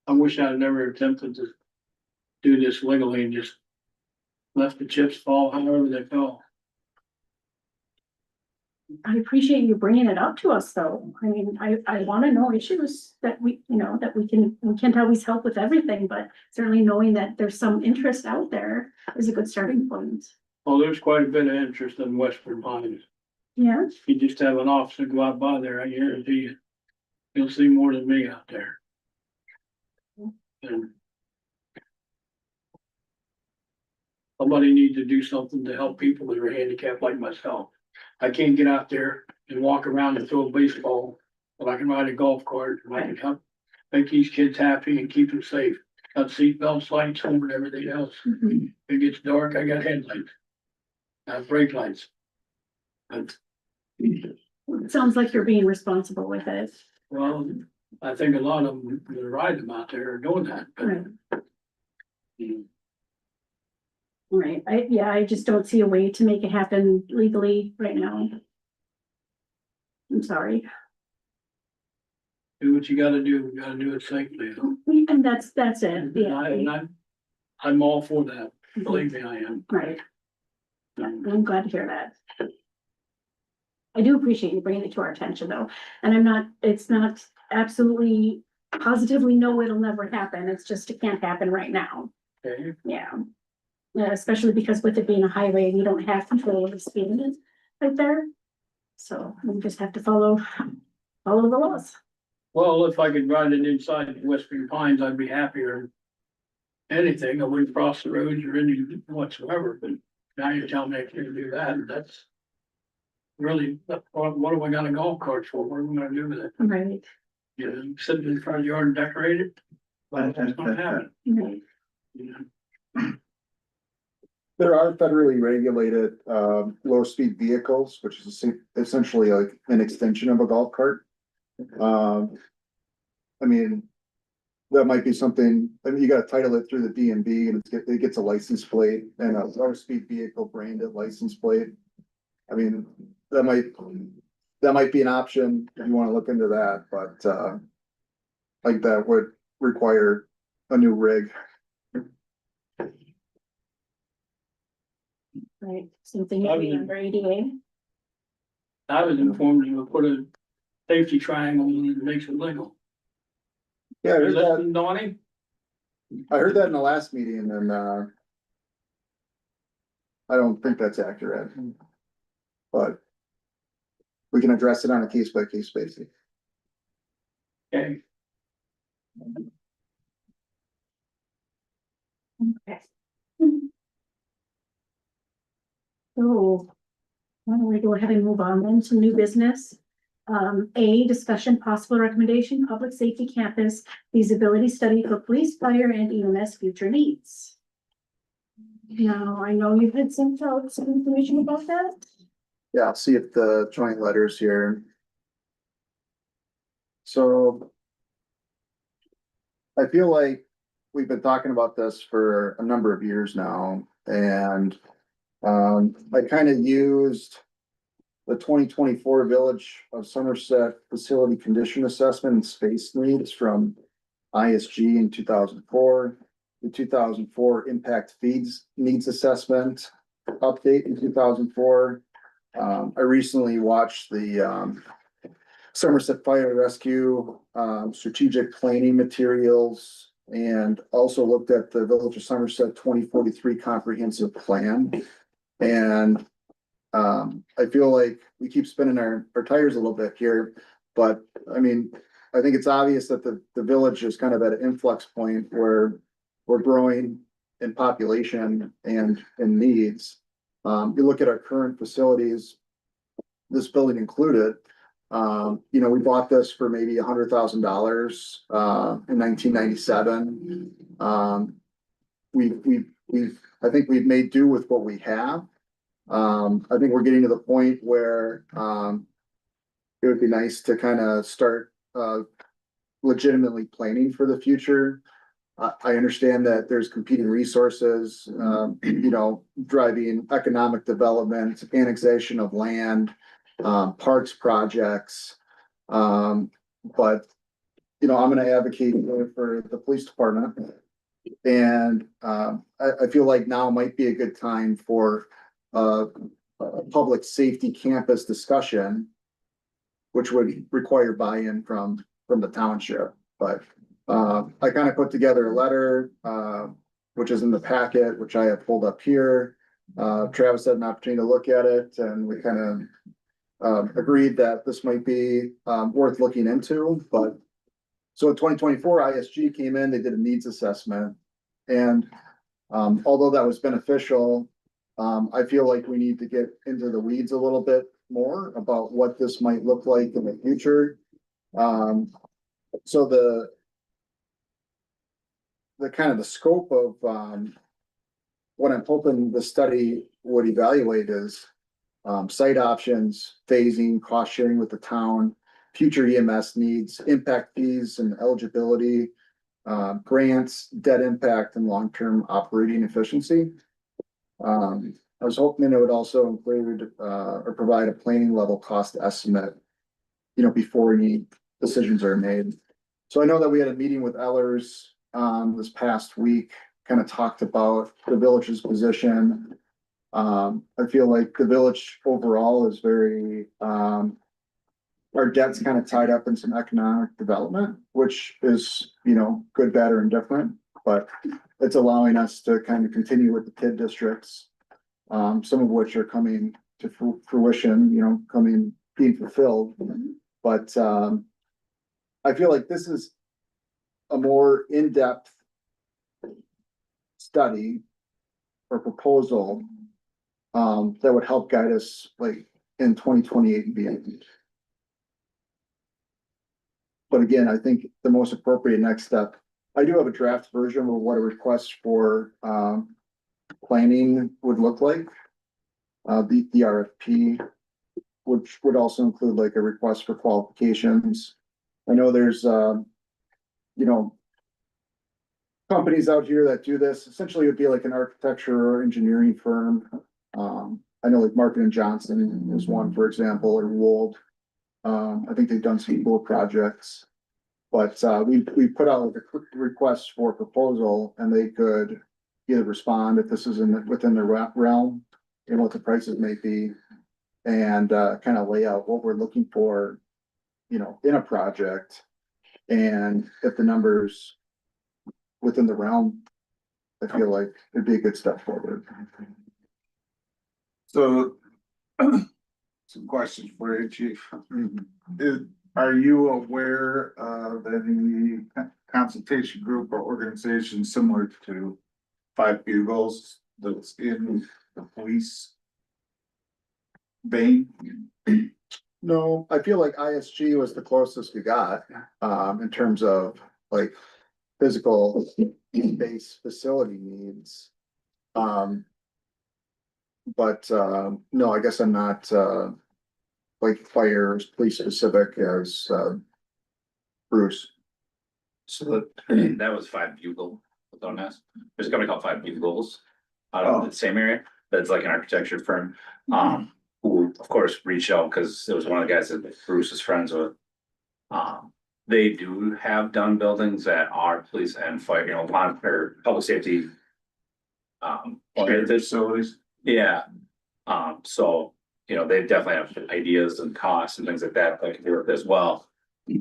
Speaker 10: I wish I'd never attempted to do this legally and just left the chips fall however they fell.
Speaker 1: I appreciate you bringing it up to us, though. I mean, I wanna know issues that we, that we can't always help with everything, but certainly knowing that there's some interest out there is a good starting point.
Speaker 10: Well, there's quite a bit of interest in Western Pines.
Speaker 1: Yeah,
Speaker 10: You just have an officer go out by there, I guarantee you, you'll see more than me out there. And somebody needs to do something to help people that are handicapped like myself. I can't get out there and walk around and throw a baseball, but I can ride a golf cart and I can help make these kids happy and keep them safe. Got seat belts, lights, home and everything else.
Speaker 1: mhm.
Speaker 10: If it gets dark, I got headlights. I have brake lights. And,
Speaker 1: It sounds like you're being responsible with it.
Speaker 10: well, I think a lot of them that ride them out there are doing that,
Speaker 1: Right.
Speaker 10: but. mm,
Speaker 1: Right, I just don't see a way to make it happen legally right now. I'm sorry,
Speaker 10: Do what you gotta do, you gotta do it safely.
Speaker 1: and that's it,
Speaker 10: And
Speaker 1: yeah,
Speaker 10: I'm all for that, believe me, I am.
Speaker 1: right. Yeah, I'm glad to hear that. I do appreciate you bringing it to our attention, though, and it's not absolutely positively, no, it'll never happen, it's just, it can't happen right now,
Speaker 10: Okay,
Speaker 1: yeah. Yeah, especially because with it being a highway, you don't have control of the speed limit right there. So we just have to follow the laws.
Speaker 10: well, if I could ride it inside Western Pines, I'd be happier. Anything, I wouldn't cross the roads or any whatsoever, but now you're telling me I can't do that, and that's. Really, what have I got a golf cart for? What am I gonna do with it?
Speaker 1: Right,
Speaker 10: You know, sitting in front of the yard and decorate it? But that's not happening,
Speaker 1: right,
Speaker 10: you know?
Speaker 2: There are federally regulated, low-speed vehicles, which is essentially like an extension of a golf cart. I mean, that might be something, I mean, you gotta title it through the DMV and it gets a license plate and a low-speed vehicle branded license plate. I mean, that might be an option if you wanna look into that, but, like that would require a new rig.
Speaker 1: right, something that we under ADA.
Speaker 10: I was informed you would put a safety triangle in it that makes it legal.
Speaker 2: Yeah, I
Speaker 10: You
Speaker 2: heard that.
Speaker 10: listen, Donnie?
Speaker 2: I heard that in the last meeting and, I don't think that's accurate. But we can address it on a case by case basis.
Speaker 10: Okay,
Speaker 1: Okay. So, why don't we go ahead and move on then to new business? A, discussion possible recommendation, public safety campus feasibility study for police, fire and EMS future needs. Now, I know you've had some information about that.
Speaker 2: Yeah, I'll see if the joint letters here. So. I feel like we've been talking about this for a number of years now, and I kind of used the 2024 Village of Somerset Facility Condition Assessment and Space Needs from ISG in 2004, the 2004 Impact Feeds Needs Assessment update in 2004. I recently watched the Somerset Fire Rescue strategic planning materials and also looked at the Village of Somerset 2043 comprehensive plan. And I feel like we keep spinning our tires a little bit here, but I mean, I think it's obvious that the village is kind of at an influx point where we're growing in population and in needs. You look at our current facilities, this building included, we bought this for maybe $100,000 in 1997. I think we've made do with what we have. I think we're getting to the point where it would be nice to kind of start legitimately planning for the future. I understand that there's competing resources, driving economic development, annexation of land, parks projects. But, you know, I'm gonna advocate for the police department. And, I feel like now might be a good time for, a public safety campus discussion, which would require buy-in from the township, but, I kind of put together a letter, which is in the packet, which I have pulled up here. Travis had an opportunity to look at it, and we kind of, agreed that this might be, worth looking into, but. So in 2024, ISG came in, they did a needs assessment, and, although that was beneficial, I feel like we need to get into the weeds a little bit more about what this might look like in the future. So the kind of the scope of, what I'm hoping the study would evaluate is, site options, phasing, cost sharing with the town, future EMS needs, impact fees and eligibility, grants, debt impact, and long-term operating efficiency. I was hoping it would also include, or provide a planning level cost estimate, you know, before any decisions are made. So I know that we had a meeting with Ellers, this past week, kind of talked about the village's position. I feel like the village overall is very, our debt's kind of tied up in some economic development, which is, you know, good, bad, or indifferent, but it's allowing us to kind of continue with the TID districts. Some of which are coming to fruition, you know, being fulfilled, but, I feel like this is a more in-depth study or proposal, that would help guide us like in 2028 and beyond. But again, I think the most appropriate next step, I do have a draft version of what a request for, planning would look like. The RFP, which would also include like a request for qualifications. I know there's, you know, companies out here that do this. Essentially, it would be like an architecture or engineering firm. I know like Markin and Johnson is one, for example, or Wold. I think they've done some cool projects. But, we put out like a quick request for proposal, and they could either respond if this is within their realm and what the prices may be, and, kind of lay out what we're looking for, you know, in a project. And if the numbers within the realm, I feel like it'd be a good step forward.
Speaker 6: So some questions for you, Chief. Are you aware of any consultation group or organization similar to Five Bugles that's in the police vein?
Speaker 2: No, I feel like ISG was the closest we got, in terms of like physical base facility needs. But, no, I guess I'm not, like fire, police specific as, Bruce.
Speaker 4: So that was Five Bugle, don't ask. There's a company called Five Bugles out of the same area. That's like an architecture firm. Who of course reached out because it was one of the guys that Bruce is friends with. They do have done buildings that are police and fire, you know, or public safety. Oriented.
Speaker 6: Facilities.
Speaker 4: Yeah. So, you know, they definitely have ideas and costs and things like that can do with as well.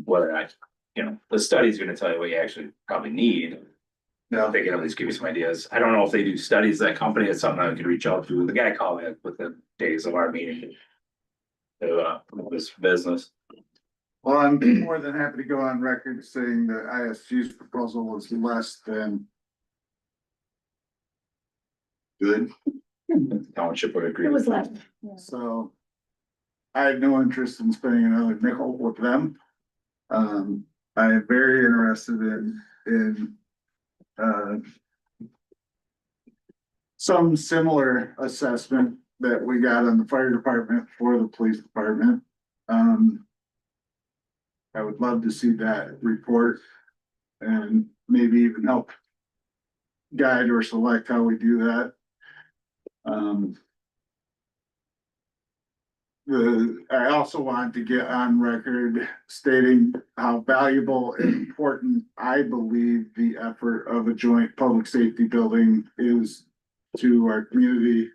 Speaker 4: Whether I, you know, the study's gonna tell you what you actually probably need.
Speaker 6: Yeah.
Speaker 4: They can at least give you some ideas. I don't know if they do studies, that company, it's something I could reach out to. The guy called me within days of our meeting. To promote this business.
Speaker 6: Well, I'm more than happy to go on record saying that ISG's proposal was less than good.
Speaker 4: The township would agree.
Speaker 1: It was left.
Speaker 6: So I have no interest in spending another nickel with them. I am very interested in some similar assessment that we got on the fire department for the police department. I would love to see that report and maybe even help guide or select how we do that. I also want to get on record stating how valuable and important I believe the effort of a joint public safety building is to our community.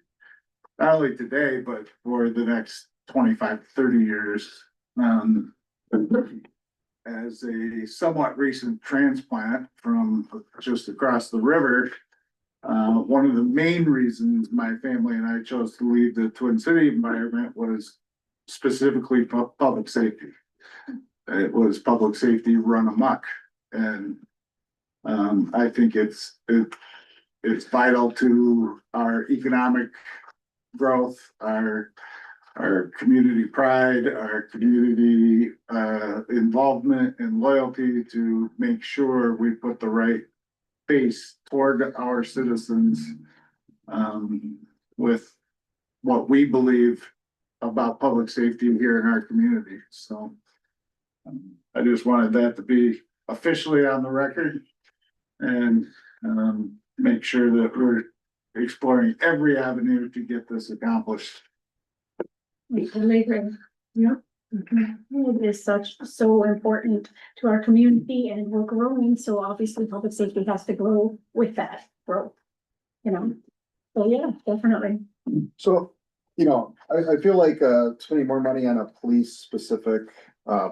Speaker 6: Not only today, but for the next 25, 30 years. As a somewhat recent transplant from just across the river, one of the main reasons my family and I chose to leave the Twin City environment was specifically public safety. It was public safety run amok, and I think it's vital to our economic growth, our community pride, our community involvement and loyalty to make sure we put the right face toward our citizens with what we believe about public safety here in our community. So I just wanted that to be officially on the record and make sure that we're exploring every avenue to get this accomplished.
Speaker 1: We totally agree. Yep. It is so important to our community, and we're growing, so obviously public safety has to grow with that growth. You know, so yeah, definitely.
Speaker 2: So, I feel like, spending more money on a police specific,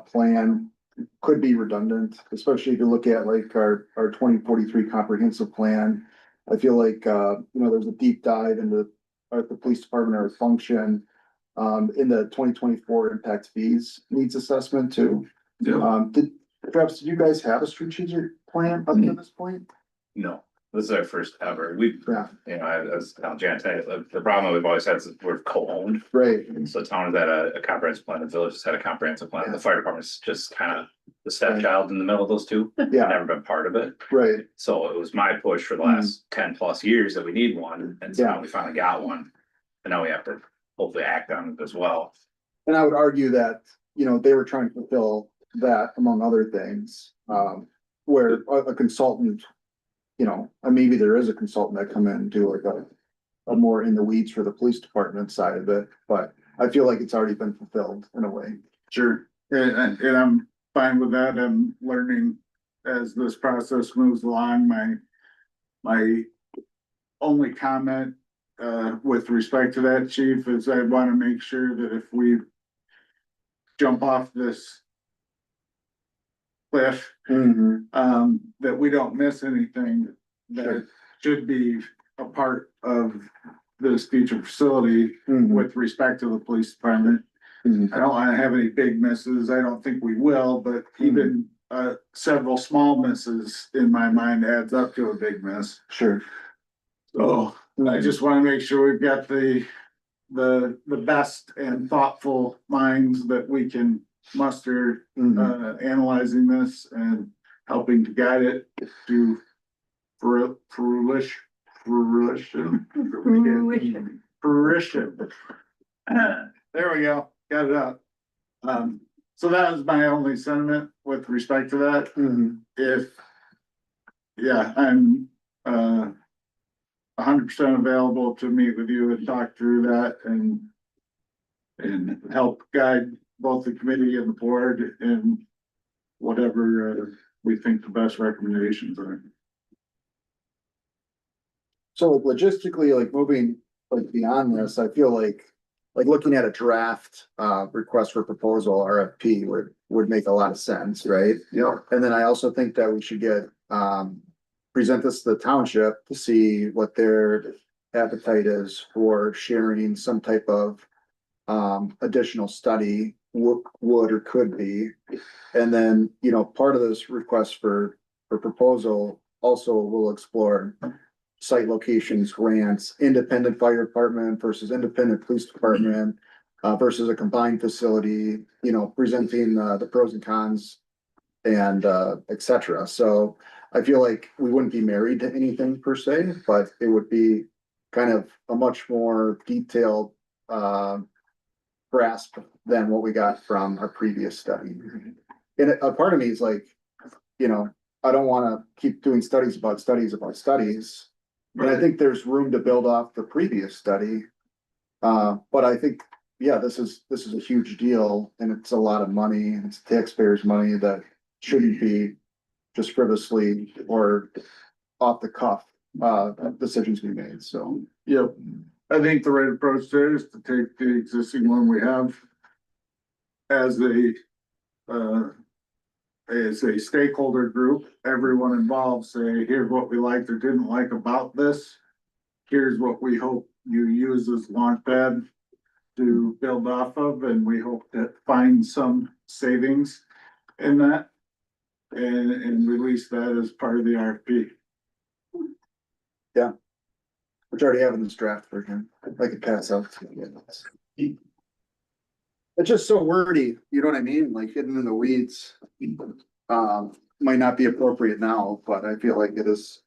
Speaker 2: plan could be redundant, especially if you look at like our 2043 comprehensive plan. I feel like, there's a deep dive into the police department or function, in the 2024 impact fees needs assessment too. Did you guys have a strategic plan up to this point?
Speaker 4: No, this is our first ever. We've,
Speaker 2: Yeah,
Speaker 4: as Jan said, the problem we've always had is we're co-owned.
Speaker 2: right.
Speaker 4: So the town has had a comprehensive plan, the village has had a comprehensive plan, the fire department's just kind of the stepchild in the middle of those two.
Speaker 2: Yeah,
Speaker 4: Never been part of it.
Speaker 2: right.
Speaker 4: So it was my push for the last 10+ years that we need one, and so now we finally got one. And now we have to hopefully act on it as well.
Speaker 2: And I would argue that, they were trying to fulfill that among other things, where a consultant, and maybe there is a consultant that come in and do like a more in the weeds for the police department side of it, but I feel like it's already been fulfilled in a way.
Speaker 6: Sure, and I'm fine with that. I'm learning as this process moves along. My only comment with respect to that, chief, is I want to make sure that if we jump off this cliff, that we don't miss anything that should be a part of this future facility with respect to the police department. I don't want to have any big misses. I don't think we will, but even several small misses in my mind adds up to a big miss.
Speaker 2: Sure.
Speaker 6: So I just want to make sure we've got the best and thoughtful minds that we can muster, analyzing this and helping to guide it to fruition. There we go, got it out. So that was my only sentiment with respect to that. I'm 100% available to meet with you and talk through that and help guide both the committee and the board in whatever we think the best recommendations are.
Speaker 2: So logistically, like moving like beyond this, I feel like looking at a draft request for proposal, RFP would make a lot of sense, right?
Speaker 6: Yeah.
Speaker 2: And then I also think that we should get present this to the township to see what their appetite is for sharing some type of additional study would or could be. And then, part of this request for proposal also will explore site locations, grants, independent fire department versus independent police department versus a combined facility, presenting the pros and cons and et cetera. So I feel like we wouldn't be married to anything per se, but it would be kind of a much more detailed grasp than what we got from our previous study. And a part of me is like, I don't want to keep doing studies about studies about studies. And I think there's room to build off the previous study. But I think yeah, this is a huge deal and it's a lot of money and it's taxpayers' money that shouldn't be just frivolously or off the cuff, decisions we made, so.
Speaker 6: Yep, I think the right approach there is to take the existing one we have as a stakeholder group, everyone involved, say, here's what we liked or didn't like about this. Here's what we hope you use as launchpad to build off of, and we hope to find some savings in that. And release that as part of the RFP.
Speaker 2: Which I already have in this draft version, I could pass out. It's just so wordy, you know what I mean, like hidden in the weeds. Might not be appropriate now, but I feel like it is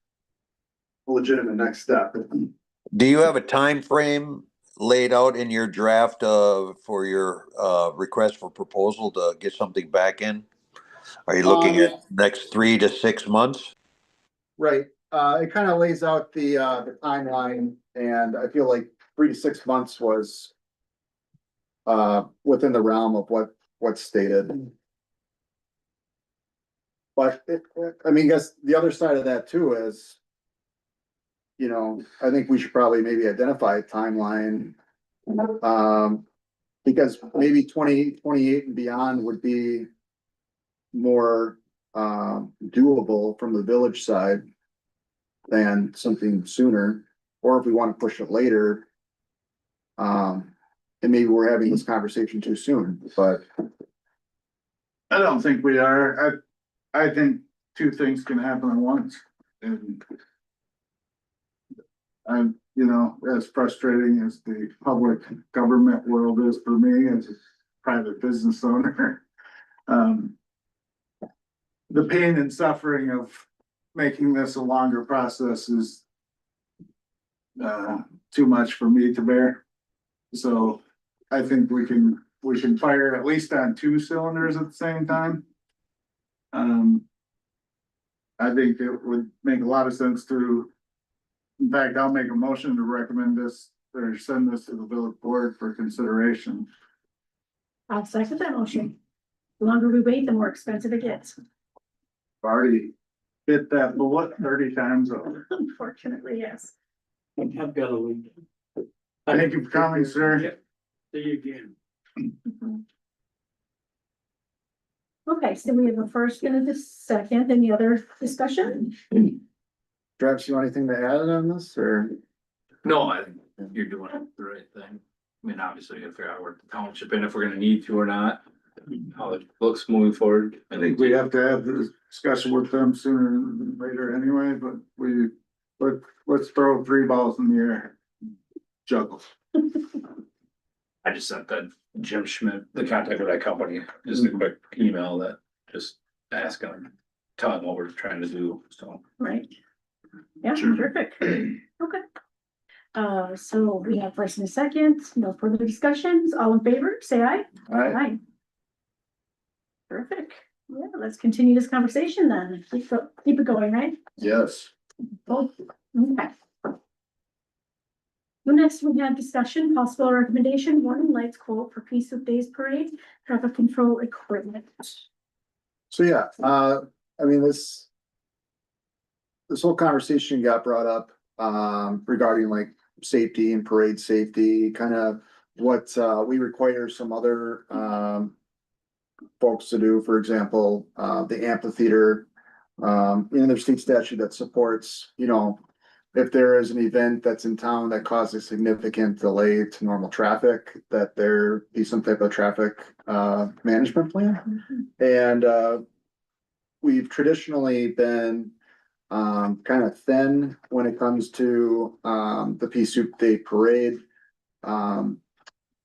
Speaker 2: a legitimate next step.
Speaker 7: Do you have a time frame laid out in your draft for your request for proposal to get something back in? Are you looking at next 3 to 6 months?
Speaker 2: Right, it kind of lays out the timeline, and I feel like 3 to 6 months was within the realm of what's stated. But I mean, I guess the other side of that too is, you know, I think we should probably maybe identify a timeline. Because maybe 2028 and beyond would be more doable from the village side than something sooner, or if we want to push it later. And maybe we're having this conversation too soon, but
Speaker 6: I don't think we are. I think two things can happen at once. And you know, as frustrating as the public government world is for me as a private business owner. The pain and suffering of making this a longer process is too much for me to bear. So I think we can fire at least on 2 cylinders at the same time. I think it would make a lot of sense to, in fact, I'll make a motion to recommend this or send this to the village board for consideration.
Speaker 1: I'll second that motion. The longer we wait, the more expensive it gets.
Speaker 6: I've already hit that bullet 30 times over.
Speaker 1: Unfortunately, yes.
Speaker 10: I've got to leave.
Speaker 6: Thank you for coming, sir.
Speaker 10: See you again.
Speaker 1: Mhm. Okay, so we have a first and a second. Any other discussion?
Speaker 2: Travis, you want anything to add on this, or?
Speaker 4: No, I think you're doing the right thing. I mean, obviously, we gotta figure out where the township and if we're gonna need to or not, how it looks moving forward.
Speaker 6: I think we have to have this discussion with them sooner than later anyway, but let's throw 3 balls in the air. Juggle.
Speaker 4: I just sent that Jim Schmidt, the contact of that company, just a quick email that just asking him, telling him what we're trying to do, so.
Speaker 1: Right. Yeah, terrific. Okay. So we have first and a second, no further discussions, all in favor, say aye.
Speaker 2: Alright,
Speaker 1: Aye. Terrific. Yeah, let's continue this conversation then. Keep it going, right?
Speaker 2: yes,
Speaker 1: Okay. So next we have discussion, possible recommendation, warning lights quote for Peace of Days Parade, traffic control equipment.
Speaker 2: so yeah, I mean, this whole conversation got brought up, regarding like safety and parade safety, kind of what, we require some other, folks to do, for example, the amphitheater. In their state statute that supports, you know, if there is an event that's in town that causes significant delay to normal traffic, that there be some type of traffic, management plan. And, we've traditionally been, kind of thin when it comes to, the Pea Soup Day Parade.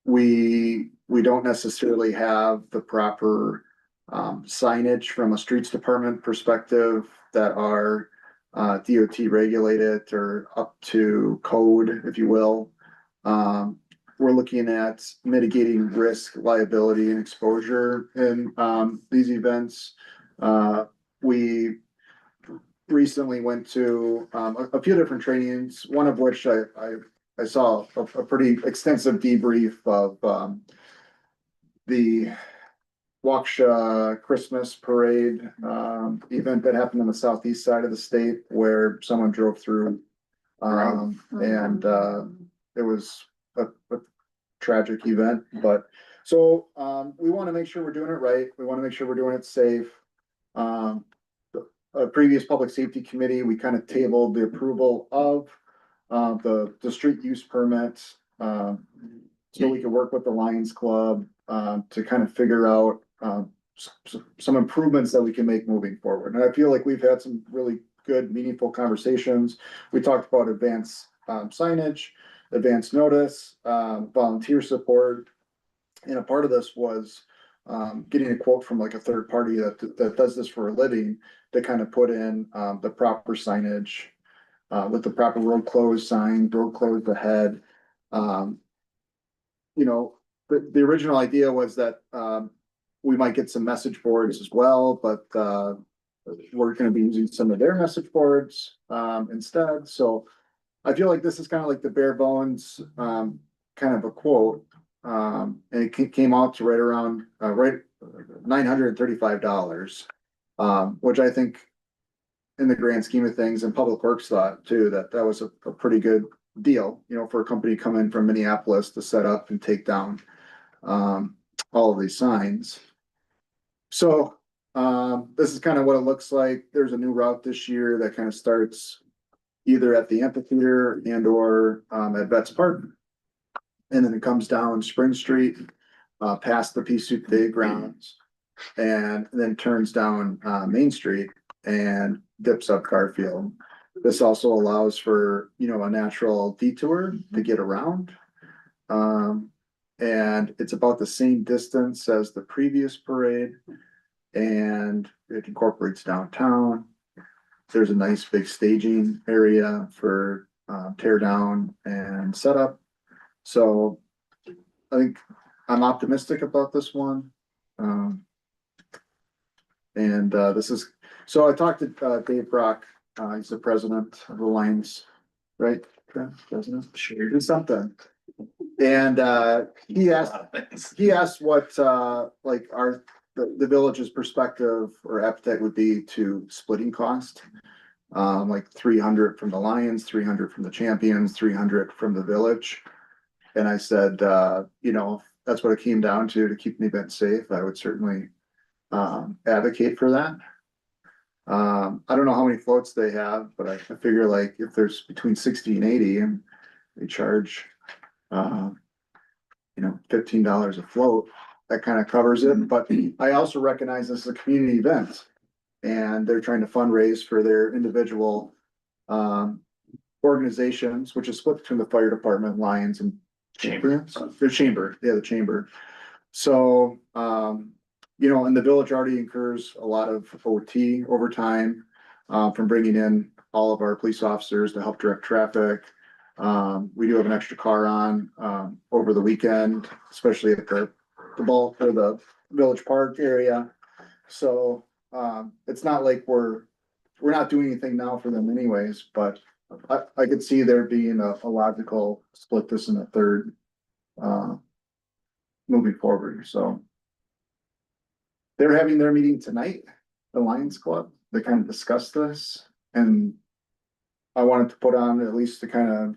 Speaker 2: We don't necessarily have the proper signage from a streets department perspective that are DOT regulated or up to code, if you will. We're looking at mitigating risk, liability, and exposure in these events. We recently went to a few different trainings, one of which I I saw a pretty extensive debrief of, the Waukesha Christmas Parade, event that happened on the southeast side of the state where someone drove through. And, it was a tragic event, but, so, we wanna make sure we're doing it right. We wanna make sure we're doing it safe. A previous public safety committee, we kind of tabled the approval of, the street use permits. So we could work with the Lions Club, to kind of figure out, some improvements that we can make moving forward. And I feel like we've had some really good, meaningful conversations. We talked about advanced, signage, advanced notice, volunteer support. And a part of this was, getting a quote from like a third party that does this for a living to kind of put in, the proper signage, with the proper road closed sign, road closed ahead. You know, the original idea was that, we might get some message boards as well, but, we're gonna be using some of their message boards, instead. So I feel like this is kind of like the bare bones, kind of a quote. And it came out to right around, right, $935. Which I think in the grand scheme of things, and Public Works thought too, that was a pretty good deal, you know, for a company coming from Minneapolis to set up and take down, all of these signs. So, this is kind of what it looks like. There's a new route this year that kind of starts either at the amphitheater and or, at Vets Park. And then it comes down Spring Street, past the Pea Soup Day grounds, and then turns down, Main Street and dips up Garfield. This also allows for, you know, a natural detour to get around. And it's about the same distance as the previous parade. And it incorporates downtown. There's a nice big staging area for, tear down and setup. So I think I'm optimistic about this one. And this is, so I talked to Dave Brock, he's the president of the Lions, right? President, sure, do something. And he asked what like the village's perspective or appetite would be to splitting cost. Like 300 from the Lions, 300 from the Champions, 300 from the village. And I said, you know, that's what it came down to keep the event safe. I would certainly advocate for that. I don't know how many floats they have, but I figure like if there's between 60 and 80 and they charge, you know, $15 a float, that kind of covers it. But I also recognize this is a community event and they're trying to fundraise for their individual, organizations, which is split between the fire department, Lions and Champions. The chamber, yeah, the chamber. So, you know, and the village already incurs a lot of OT overtime, from bringing in all of our police officers to help direct traffic. We do have an extra car on, over the weekend, especially at the ball or the village park area. So, it's not like we're not doing anything now for them anyways, but I could see there being a logical split this in a third, moving forward, so. They're having their meeting tonight, the Lions Club, they kind of discussed this, and I wanted to put on at least to kind of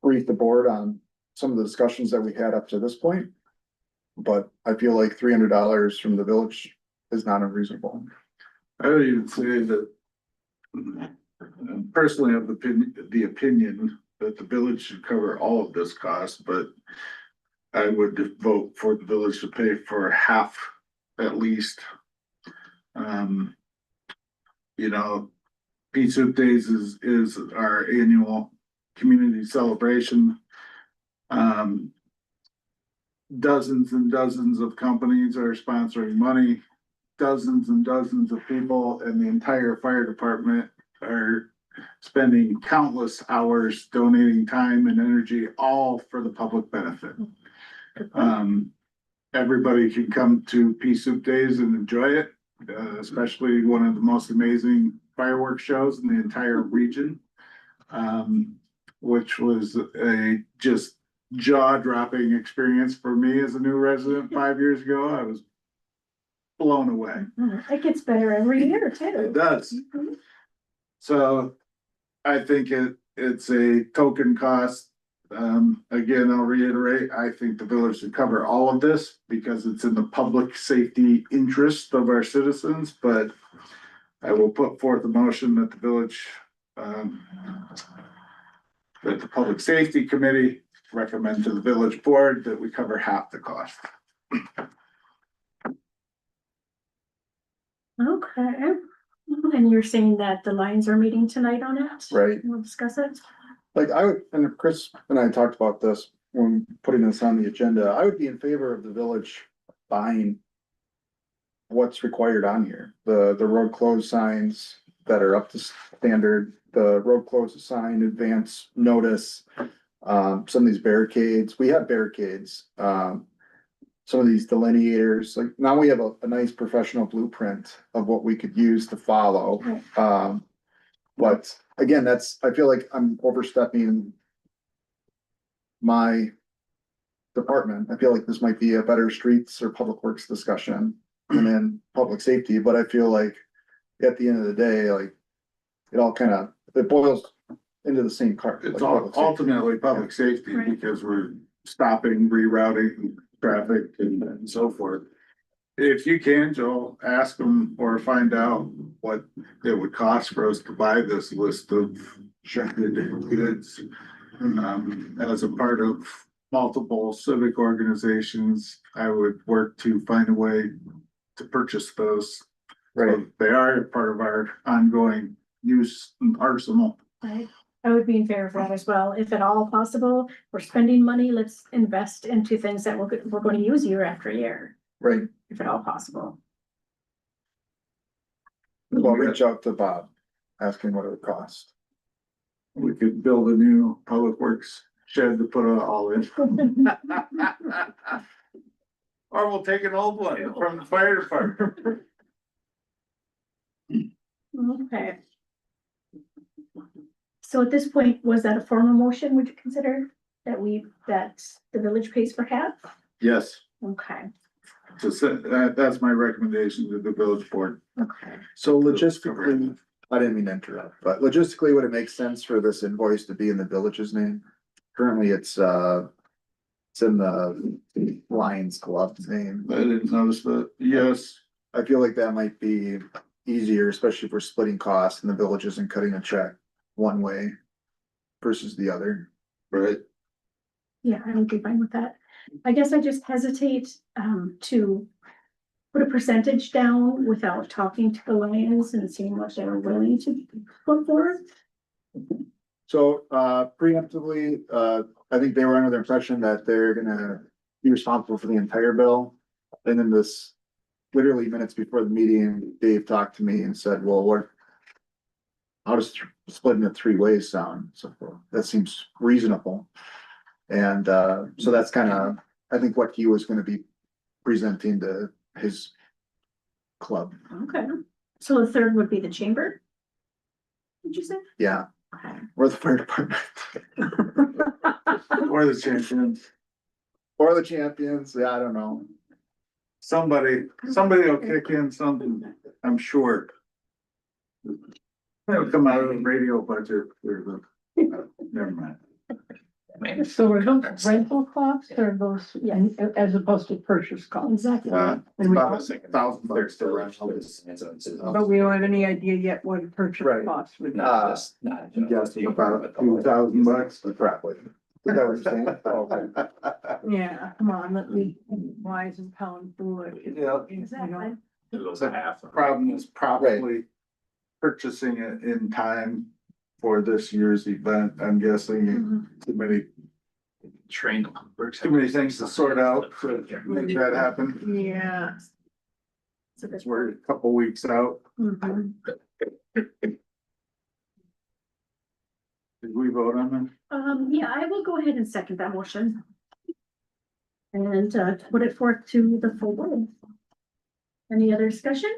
Speaker 2: brief the board on some of the discussions that we had up to this point. But I feel like $300 from the village is not unreasonable.
Speaker 6: I would even say that personally have the opinion that the village should cover all of this cost, but I would vote for the village to pay for half at least. You know, Pea Soup Days is our annual community celebration. Dozens and dozens of companies are sponsoring money. Dozens and dozens of people and the entire fire department are spending countless hours donating time and energy, all for the public benefit. Everybody can come to Pea Soup Days and enjoy it, especially one of the most amazing fireworks shows in the entire region. which was a just jaw-dropping experience for me as a new resident 5 years ago. I was blown away.
Speaker 1: It gets better every year
Speaker 6: It
Speaker 1: too.
Speaker 6: does.
Speaker 1: Mhm.
Speaker 6: So I think it's a token cost. Again, I'll reiterate, I think the village should cover all of this because it's in the public safety interest of our citizens, but I will put forth a motion that the village, that the Public Safety Committee recommend to the village board that we cover half the cost.
Speaker 1: Okay. And you're saying that the Lions are meeting tonight on it?
Speaker 2: Right.
Speaker 1: We'll discuss it.
Speaker 2: Like I would, and Chris and I talked about this when putting this on the agenda, I would be in favor of the village buying what's required on here, the road closed signs that are up to standard, the road closed sign, advance notice. Some of these barricades, we have barricades, some of these delineators, like now we have a nice professional blueprint of what we could use to follow.
Speaker 1: Right.
Speaker 2: But again, I feel like I'm overstepping my department. I feel like this might be a better streets or public works discussion and then public safety, but I feel like at the end of the day, like it all kind of, it boils into the same cart.
Speaker 6: It's
Speaker 2: like public safety.
Speaker 6: ultimately public safety
Speaker 1: Right.
Speaker 6: because we're stopping, rerouting traffic and so forth. If you can, Joel, ask them or find out what it would cost for us to buy this list of shredded goods. As a part of multiple civic organizations, I would work to find a way to purchase those.
Speaker 2: Right,
Speaker 6: So they are part of our ongoing use and arsenal.
Speaker 1: Right. I would be in favor of that as well. If at all possible, we're spending money, let's invest into things that we're going to use year after year,
Speaker 2: right.
Speaker 1: if at all possible.
Speaker 2: Well, reach out to Bob, ask him what it would cost.
Speaker 6: We could build a new public works shed to put it all in. Or we'll take an old one from the fire department.
Speaker 1: Okay. So at this point, was that a formal motion, would you consider that the village pays for half?
Speaker 6: Yes,
Speaker 1: Okay,
Speaker 6: that's my recommendation to the village board.
Speaker 1: okay.
Speaker 2: So logistically, I didn't mean to interrupt, but logistically, would it make sense for this invoice to be in the village's name? Currently, it's in the Lions Club's name.
Speaker 6: I didn't notice that. Yes,
Speaker 2: I feel like that might be easier, especially if we're splitting costs and the village isn't cutting a check one way versus the other.
Speaker 6: right.
Speaker 1: Yeah, I would be fine with that. I guess I just hesitate to put a percentage down without talking to the Lions and seeing what they're willing to put forward.
Speaker 2: So, preemptively, I think they were under the impression that they're gonna be responsible for the entire bill. And then this, literally minutes before the meeting, Dave talked to me and said, well, how does splitting it 3 ways sound? So that seems reasonable. And, so that's kind of, I think what he was gonna be presenting to his club.
Speaker 1: Okay, so the third would be the chamber? Did you say?
Speaker 2: Yeah,
Speaker 1: Okay.
Speaker 2: or the fire department.
Speaker 6: Or the champions.
Speaker 2: Or the champions, yeah, I don't know.
Speaker 6: Somebody will kick in something, I'm sure. That'll come out of the radio budget. Never mind.
Speaker 8: So are those rental costs or those,
Speaker 1: Yes.
Speaker 8: as opposed to purchase costs?
Speaker 1: Exactly.
Speaker 8: And we
Speaker 6: About
Speaker 8: don't-
Speaker 6: $1,000 to rental.
Speaker 8: But we don't have any idea yet what a purchase
Speaker 2: Right.
Speaker 8: cost would be.
Speaker 2: Just
Speaker 6: About $2,000.
Speaker 2: Probably. Is that what you're saying? Oh, okay.
Speaker 8: Yeah, come on, let me wise and pound foolish.
Speaker 6: Yeah.
Speaker 1: Exactly.
Speaker 4: It goes to half.
Speaker 6: Problem is probably purchasing it in time for this year's event. I'm guessing
Speaker 1: Mhm.
Speaker 6: too many
Speaker 4: Train works.
Speaker 6: too many things to sort out to make that happen.
Speaker 8: Yeah.
Speaker 1: So that's
Speaker 6: We're a couple weeks out.
Speaker 1: Mhm.
Speaker 6: Did we vote on them?
Speaker 1: Yeah, I will go ahead and second that motion. And put it forth to the full board. Any other discussion?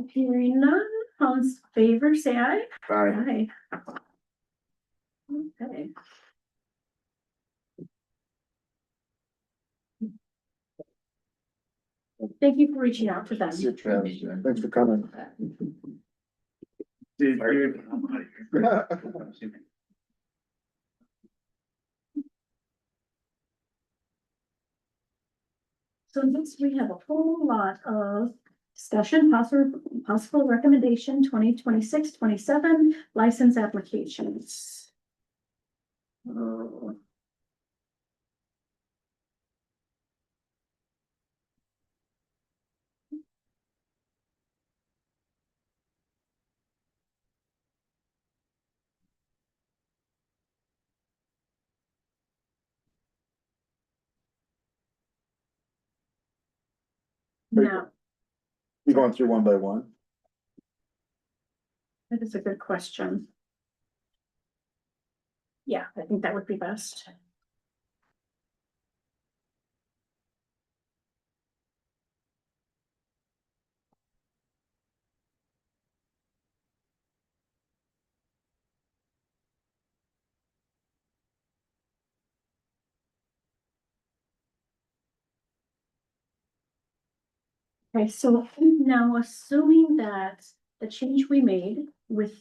Speaker 1: Hearing none, all in favor, say aye.
Speaker 2: Aye.
Speaker 1: Aye. Okay. Thank you for reaching out to them.
Speaker 2: Thanks for coming.
Speaker 1: So next we have a whole lot of discussion, possible recommendation 2026-27 license applications. Oh. Now,
Speaker 2: You going through one by one?
Speaker 1: that is a good question. Yeah, I think that would be best. Okay, so now assuming that the change we made with,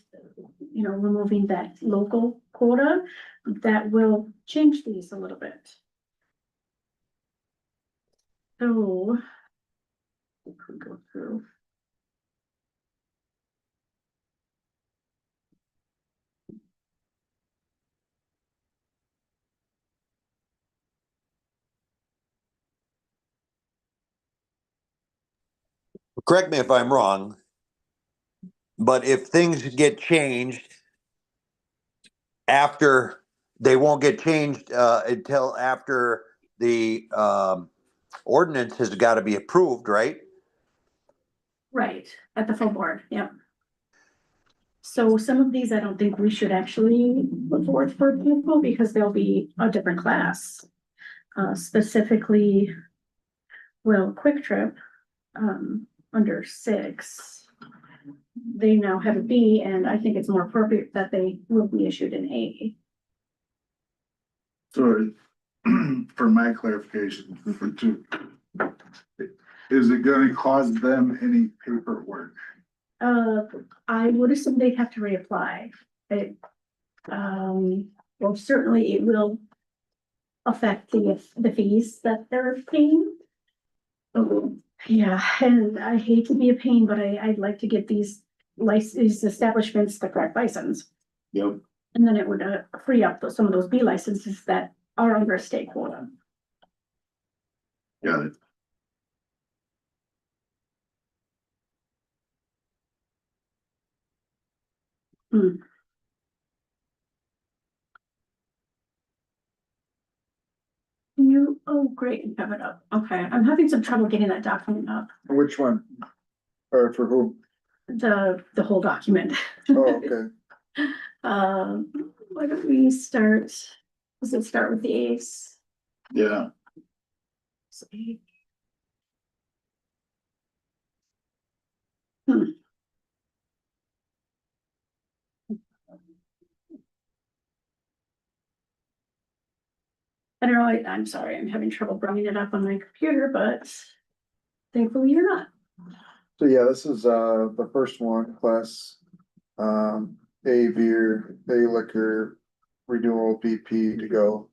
Speaker 1: you know, removing that local quota, that will change these a little bit. So. We could go through.
Speaker 7: Correct me if I'm wrong, but if things get changed after, they won't get changed until after the ordinance has got to be approved, right?
Speaker 1: Right, at the full board, yep. So some of these, I don't think we should actually put forward for approval because they'll be a different class. Specifically, well, Quick Trip, under 6. They now have a B, and I think it's more appropriate that they will be issued an A.
Speaker 6: So, for my clarification, for 2, is it gonna cause them any paperwork?
Speaker 1: I would assume they'd have to reapply. Well, certainly it will affect the fees that they're paying. Yeah, and I hate to be a pain, but I'd like to get these establishments the correct license.
Speaker 6: Yep.
Speaker 1: And then it would free up some of those B licenses that are under a state quota.
Speaker 6: Got it.
Speaker 1: Oh, great, you have it up. Okay, I'm having some trouble getting that document up,
Speaker 2: Which one? Or for who?
Speaker 1: the whole document.
Speaker 2: Oh, okay.
Speaker 1: Why don't we start, does it start with the ACE?
Speaker 6: Yeah.
Speaker 1: I don't know, I'm sorry, I'm having trouble bringing it up on my computer, but thankfully you're not.
Speaker 2: So yeah, this is the first one, class A beer, A liquor, renewal BP to go.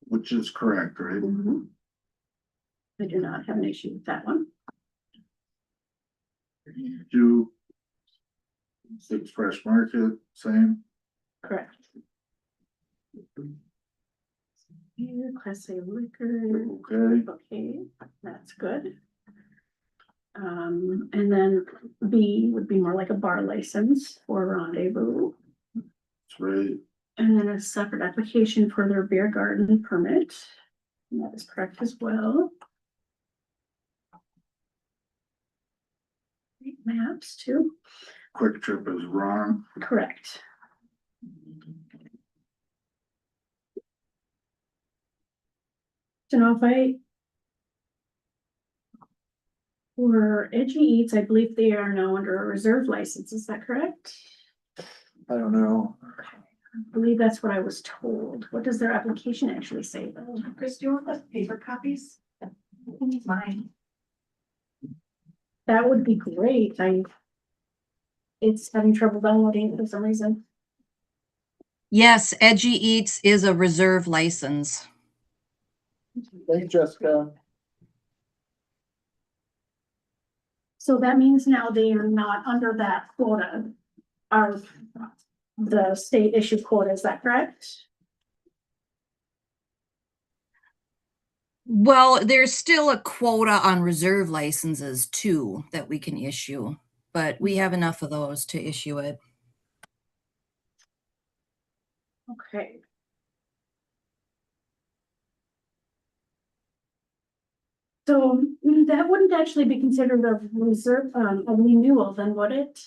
Speaker 6: Which is correct, right?
Speaker 1: Mhm. I do not have an issue with that one.
Speaker 6: 2, 6 Fresh Market, same.
Speaker 1: Correct. Beer, Class A liquor.
Speaker 6: Okay.
Speaker 1: Okay, that's good. And then B would be more like a bar license for Rendezvous.
Speaker 6: That's right.
Speaker 1: And then a separate application for their beer garden permit. And that is correct as well. Maps too,
Speaker 6: Quick Trip is wrong.
Speaker 1: correct. So now if I For Edgy Eats, I believe they are now under a reserve license, is that correct?
Speaker 2: I don't know.
Speaker 1: I believe that's what I was told. What does their application actually say though?
Speaker 8: Chris, do you want the paper copies? Mine.
Speaker 1: That would be great. It's having trouble downloading for some reason.
Speaker 9: Yes, Edgy Eats is a reserve license.
Speaker 2: Thanks, Jessica.
Speaker 1: So that means now they are not under that quota of the state issued quota, is that correct?
Speaker 9: Well, there's still a quota on reserve licenses too that we can issue, but we have enough of those to issue it.
Speaker 1: Okay. So that wouldn't actually be considered a reserve, a renewal then, would it?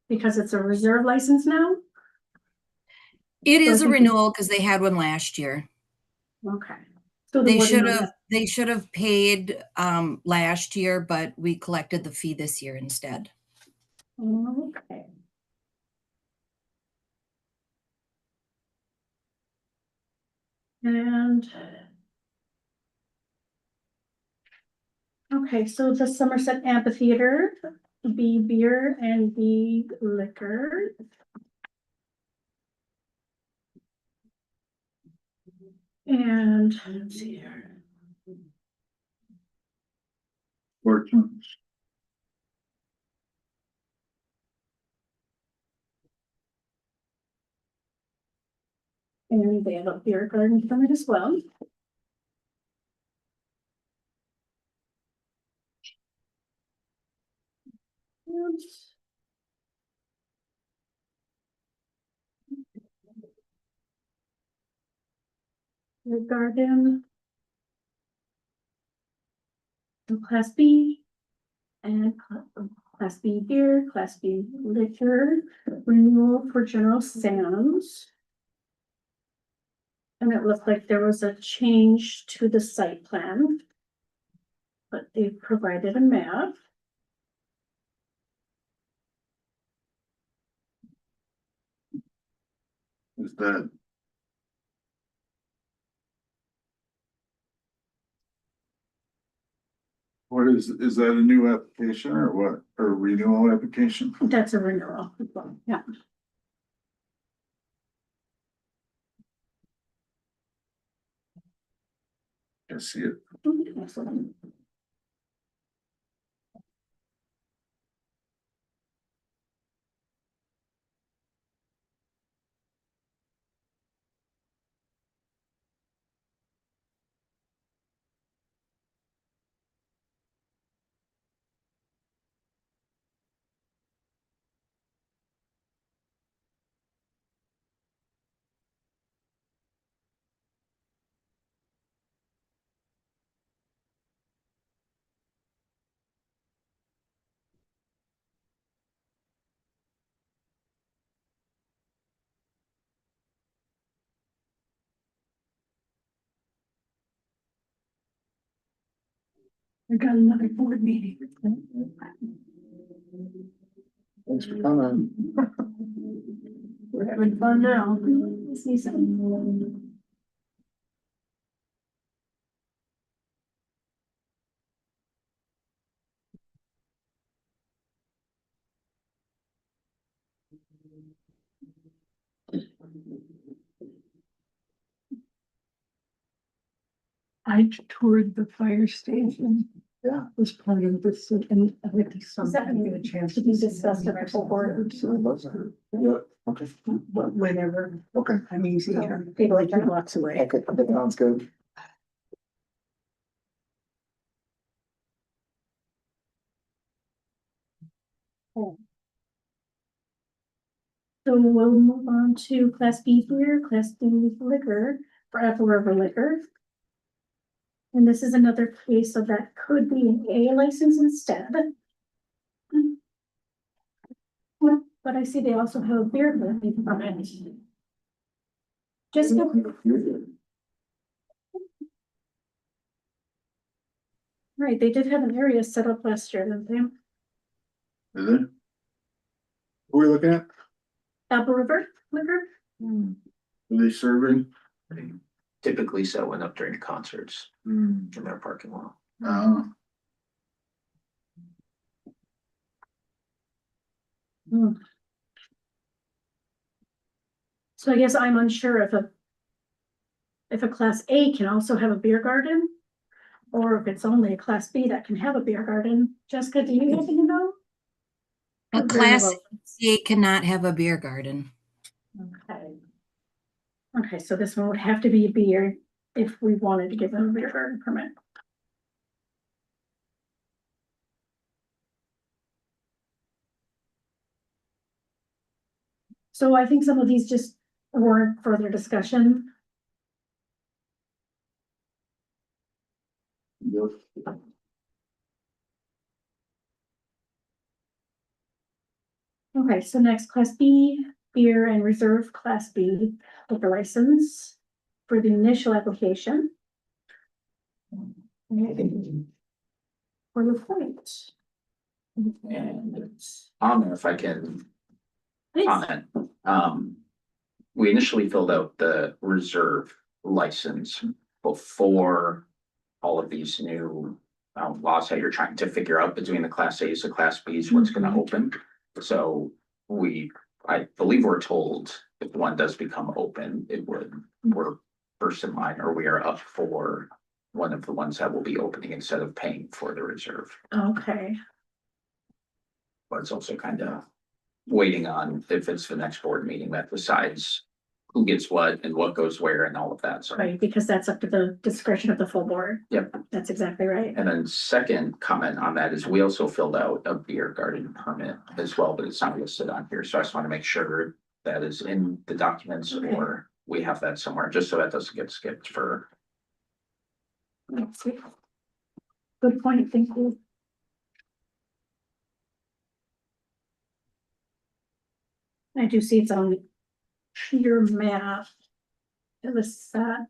Speaker 1: Because it's a reserve license now?
Speaker 9: It is a
Speaker 1: Okay.
Speaker 9: renewal because they had one last year.
Speaker 1: Okay. So
Speaker 9: They
Speaker 1: there
Speaker 9: should
Speaker 1: wasn't
Speaker 9: have, they should have paid last year, but we collected the fee this year instead.
Speaker 1: Okay. And. Okay, so the Somerset Amphitheater, B beer and B liquor. And let's see here.
Speaker 6: Fortune.
Speaker 1: And they have a beer garden permit as well. And the garden. Class B. And Class B beer, Class B liquor, renewal for General Sands. And it looked like there was a change to the site plan. But they provided a map.
Speaker 6: Is that? What is that a new application or what, or renewal application?
Speaker 1: That's a renewal, yeah.
Speaker 6: I see it.
Speaker 1: Excellent.
Speaker 8: We got another board meeting.
Speaker 2: Thanks for coming.
Speaker 8: We're having fun now.
Speaker 1: See some.
Speaker 8: I toured the fire station.
Speaker 2: Yeah.
Speaker 8: Was part of this and I think
Speaker 1: Is that
Speaker 8: sometime get a chance
Speaker 1: to be discussed at the full board?
Speaker 2: Yeah, okay,
Speaker 8: Whenever,
Speaker 2: okay,
Speaker 8: I'm easy
Speaker 1: Oh,
Speaker 8: here.
Speaker 1: people like
Speaker 8: Two
Speaker 1: that.
Speaker 8: blocks away.
Speaker 2: okay, sounds good.
Speaker 1: So we'll move on to Class B beer, Class B liquor for Apple River Liquor. And this is another case of that could be an A license instead. But I see they also have a beer permit. Just Right, they did have an area set up last year, didn't they?
Speaker 6: Is it?
Speaker 2: Who are we looking at?
Speaker 1: Apple River Liquor?
Speaker 6: Are they serving?
Speaker 11: Typically set up during concerts in their parking lot.
Speaker 1: Hmm. So I guess I'm unsure if a class A can also have a beer garden, or if it's only a class B that can have a beer garden. Jessica, do you happen to know?
Speaker 9: A
Speaker 1: Or very
Speaker 9: class
Speaker 1: well?
Speaker 9: A cannot have a beer garden.
Speaker 1: Okay. Okay, so this one would have to be a beer if we wanted to give them a beer garden permit. So I think some of these just warrant further discussion. Okay, so next, class B, beer and reserve class B liquor license for the initial application. For the point.
Speaker 11: And I don't know if I can
Speaker 1: Please.
Speaker 11: comment. We initially filled out the reserve license before all of these new laws that you're trying to figure out between the class A's and class B's, what's gonna open. So I believe we're told if one does become open, we're first in line, or we are up for one of the ones that will be opening instead of paying for the reserve.
Speaker 1: Okay,
Speaker 11: But it's also kind of waiting on if it's the next board meeting that decides who gets what and what goes where and all of that. So.
Speaker 1: right, because that's up to the discretion of the full board.
Speaker 11: Yep.
Speaker 1: That's exactly right.
Speaker 11: And then second comment on that is we also filled out a beer garden permit as well, but it's not listed on here. So I just want to make sure that is in the documents
Speaker 1: Okay.
Speaker 11: or we have that somewhere, just so that doesn't get skipped for.
Speaker 1: Let's see. Good point, thank you. I do see it's on your map. It was that.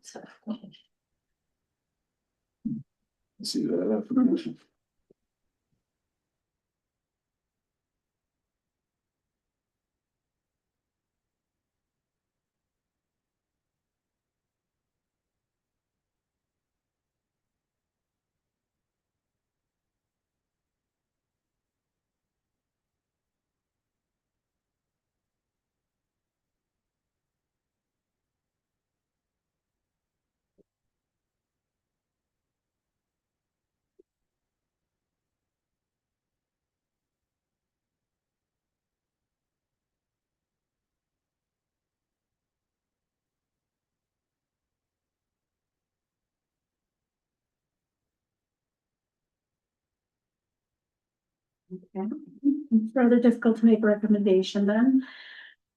Speaker 6: See that information.
Speaker 1: Okay. It's rather difficult to make a recommendation then,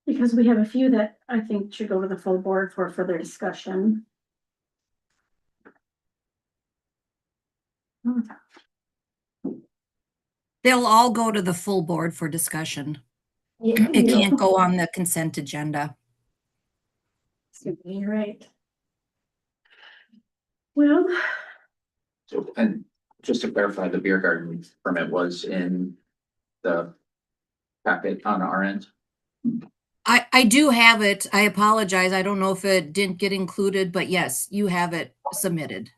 Speaker 1: because we have a few that I think should go to the full board for further discussion.
Speaker 9: They'll all go to the full board for discussion. It can't go on the consent agenda.
Speaker 1: You're right. Well,
Speaker 11: So, and just to clarify, the beer garden permit was in the packet on our end.
Speaker 9: I do have it. I apologize. I don't know if it didn't get included, but yes, you have it submitted.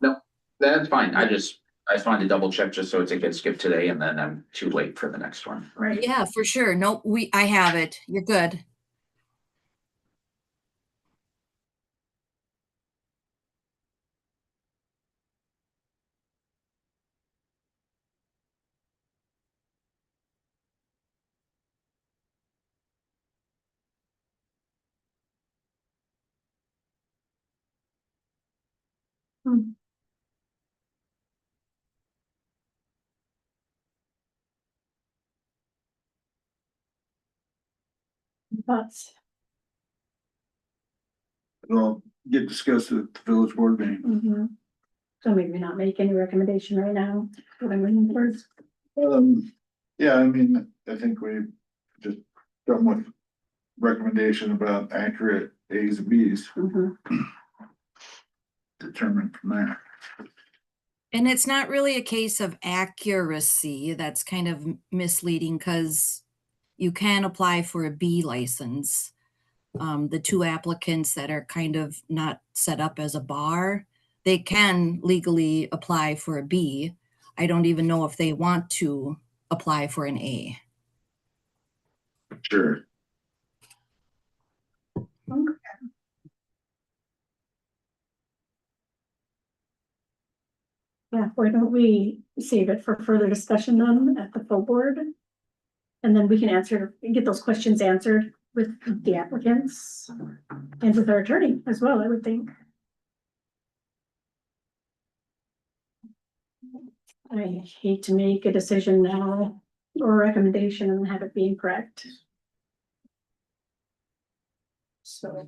Speaker 11: That's fine. I just wanted to double check just so it gets skipped today and then I'm too late for the next one.
Speaker 1: right.
Speaker 9: Yeah, for sure. Nope, I have it. You're good.
Speaker 1: Hmm. Thoughts?
Speaker 6: It'll get discussed at the village board meeting.
Speaker 1: Mhm. So maybe not make any recommendation right now, but I'm waiting first.
Speaker 6: Yeah, I mean, I think we just done with recommendation about accurate A's and B's,
Speaker 1: Mhm.
Speaker 6: determined from there.
Speaker 9: And it's not really a case of accuracy. That's kind of misleading because you can apply for a B license. The two applicants that are kind of not set up as a bar, they can legally apply for a B. I don't even know if they want to apply for an A.
Speaker 6: Sure.
Speaker 1: Yeah, why don't we save it for further discussion then at the full board? And then we can get those questions answered with the applicants and with our attorney as well, I would think. I hate to make a decision now or a recommendation and have it be incorrect. So.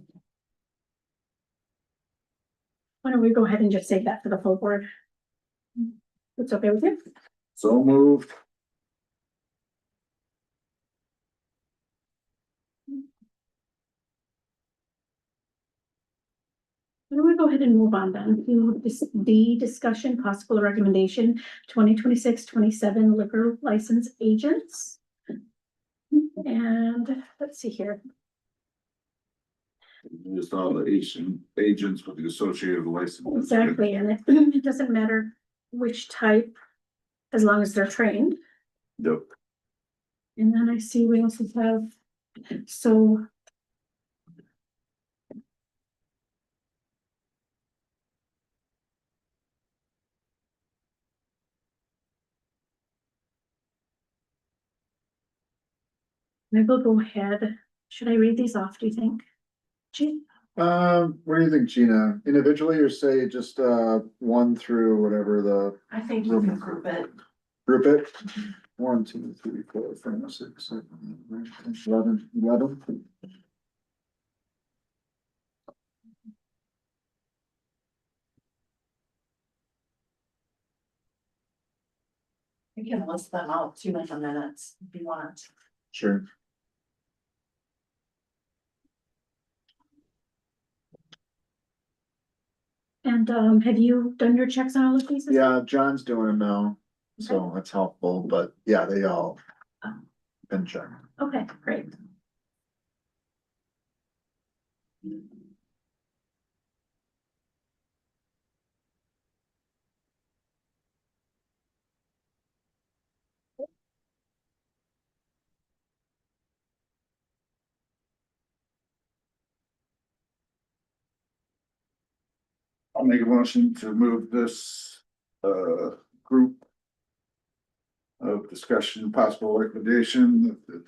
Speaker 1: Why don't we go ahead and just save that for the full board? It's okay with you?
Speaker 6: So moved.
Speaker 1: Why don't we go ahead and move on then to this D, discussion, possible recommendation, 2026-27 liquor license agents. And let's see here.
Speaker 6: Just all the agents with the associated license.
Speaker 1: Exactly, and it doesn't matter which type, as long as they're trained.
Speaker 6: Yep.
Speaker 1: And then I see we also have, so. Maybe we'll go ahead. Should I read these off, do you think? Gee,
Speaker 2: What do you think, Gina? Individually or say just, one through whatever the
Speaker 8: I think you can group it.
Speaker 2: group it? 1, 2, 3, 4, 5, 6, 7, 8, 9, 10, 11.
Speaker 8: You can list them out 2 minutes if you want.
Speaker 2: Sure.
Speaker 1: and have you done your checks on all of these?
Speaker 2: Yeah, John's doing them now, so that's helpful, but yeah, they all been checked.
Speaker 1: Okay, great.
Speaker 6: I'll make a motion to move this group of discussion, possible recommendation of the